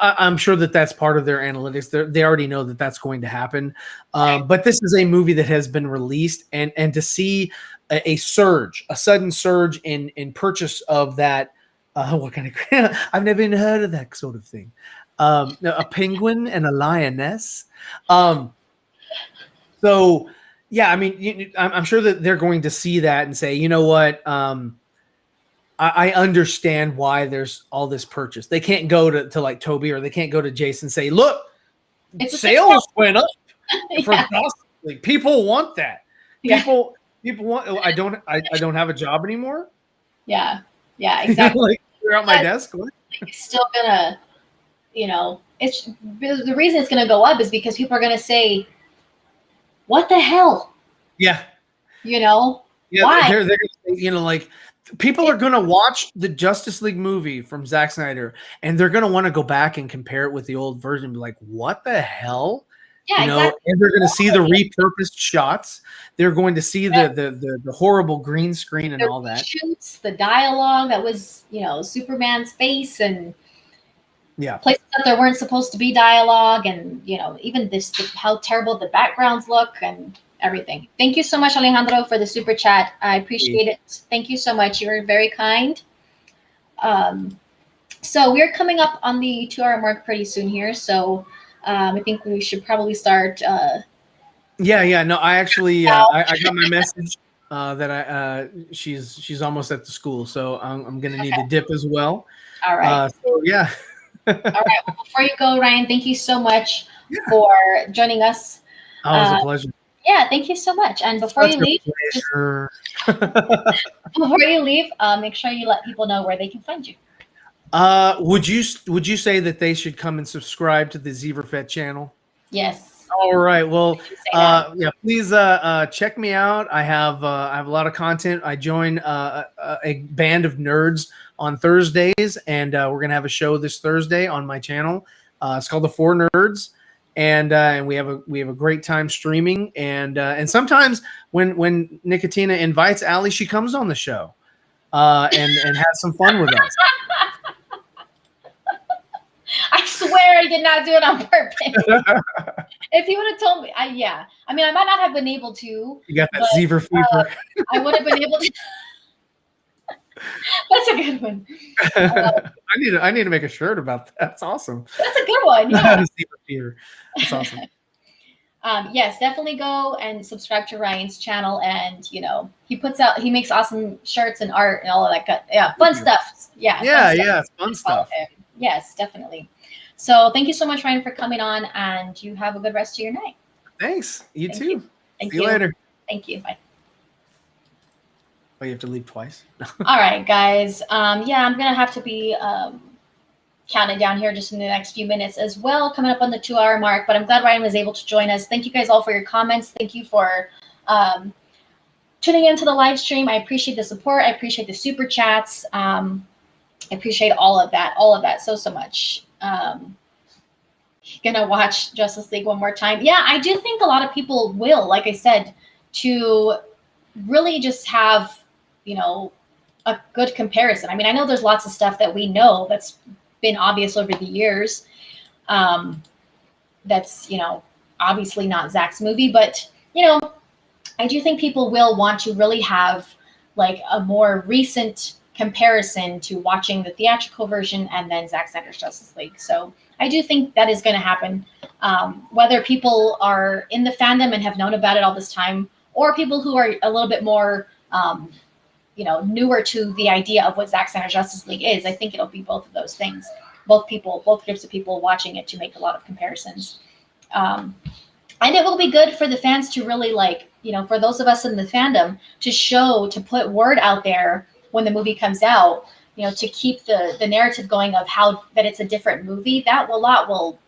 I'm sure that's part of their analytics. They already know that that's going to happen. But this is a movie that has been released, and to see a sudden surge in purchase of that. What kind of? I've never even heard of that sort of thing. A penguin and a lioness. So, yeah, I mean, I'm sure that they're going to see that and say, you know what, I understand why there's all this purchase. They can't go to like Toby, or they can't go to Jason and say, look, sales went up for Justice League. People want that. People want. I don't have a job anymore. Yeah, exactly. Like, clear out my desk. What? It's still gonna, it's the reason it's gonna go up is because people are gonna say, "What the hell?" Yeah. Yeah, why? They're gonna say, like, people are gonna watch the Justice League movie from Zack Snyder, and they're gonna want to go back and compare it with the old version, and be like, "What the hell?" Yeah, exactly. And they're going to see the repurposed shots. They're going to see the horrible green screen and all that. Shoots, the dialogue that was, Superman's face, and places that there weren't supposed to be dialogue, and even how terrible the backgrounds look and everything. Thank you so much, Alejandro, for the super chat. I appreciate it. Thank you so much. You were very kind. So we're coming up on the 2-hour mark pretty soon here. So I think we should probably start. No, I actually I got my message that she's almost at the school, so I'm gonna need to dip as well. All right. So yeah. All right. Well, before you go, Ryan, thank you so much for joining us. Oh, it was a pleasure. Yeah, thank you so much. And before you leave, make sure you let people know where they can find you. Would you say that they should come and subscribe to the Zeverfet channel? Yes. All right. Well, please check me out. I have a lot of content. I join a band of nerds on Thursdays, and we're gonna have a show this Thursday on my channel. It's called The Four Nerds, and we have a great time streaming. And sometimes when Nicotina invites Allie, she comes on the show and has some fun with us. I swear I did not do it on purpose. If he would have told me, I might not have been able to. You got that Zever fever. I would have been able to. That's a good one. I need to make a shirt about that. That's awesome. That's a good one. Yeah. Zever fever. That's awesome. Yes, definitely go and subscribe to Ryan's channel, and he makes awesome shirts and art and all of that. Fun stuff. Fun stuff. Yes, definitely. So thank you so much, Ryan, for coming on, and you have a good rest of your night. Thanks. You too. You. See you later. Thank you. Bye. Oh, you have to leave twice? All right, guys. I'm going to have to be counting down here just in the next few minutes as well, coming up on the 2-hour mark, but I'm glad Ryan was able to join us. Thank you guys all for your comments. Thank you for tuning into the live stream. I appreciate the support. I appreciate the super chats. I appreciate all of that so much. Gonna watch Justice League one more time. Yeah, I do think a lot of people will, like I said, to really just have, a good comparison. I mean, I know there's lots of stuff that we know that's been obvious over the years. That's, obviously not Zack's movie, but, I do think people will want to really have like a more recent comparison to watching the theatrical version and then Zack Snyder's Justice League. So I do think that is going to happen. Whether people are in the fandom and have known about it all this time, or people who are a little bit more, newer to the idea of what Zack Snyder's Justice League is, I think it'll be both of those things. Both groups of people watching it to make a lot of comparisons. And it will be good for the fans to really for those of us in the fandom to put word out there when the movie comes out, to keep the narrative going of how that it's a different movie. That will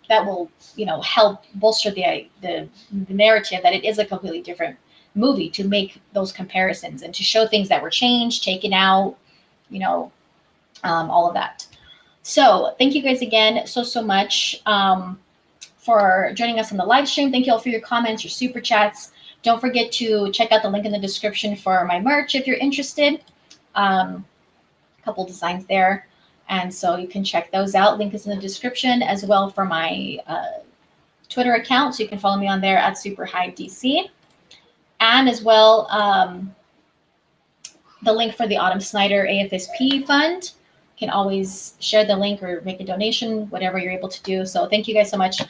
help bolster the narrative that it is a completely different movie, to make those comparisons and to show things that were changed, taken out, all of that. So thank you guys again so much for joining us on the live stream. Thank you all for your comments, your super chats. Don't forget to check out the link in the description for my merch if you're interested. A couple designs there, and so you can check those out. Link is in the description, as well for my Twitter account, so you can follow me on there at SuperHighDC, and as well the link for the Autumn Snyder AFSP fund. You can always share the link or make a donation, whatever you're able to do. So thank you guys so much.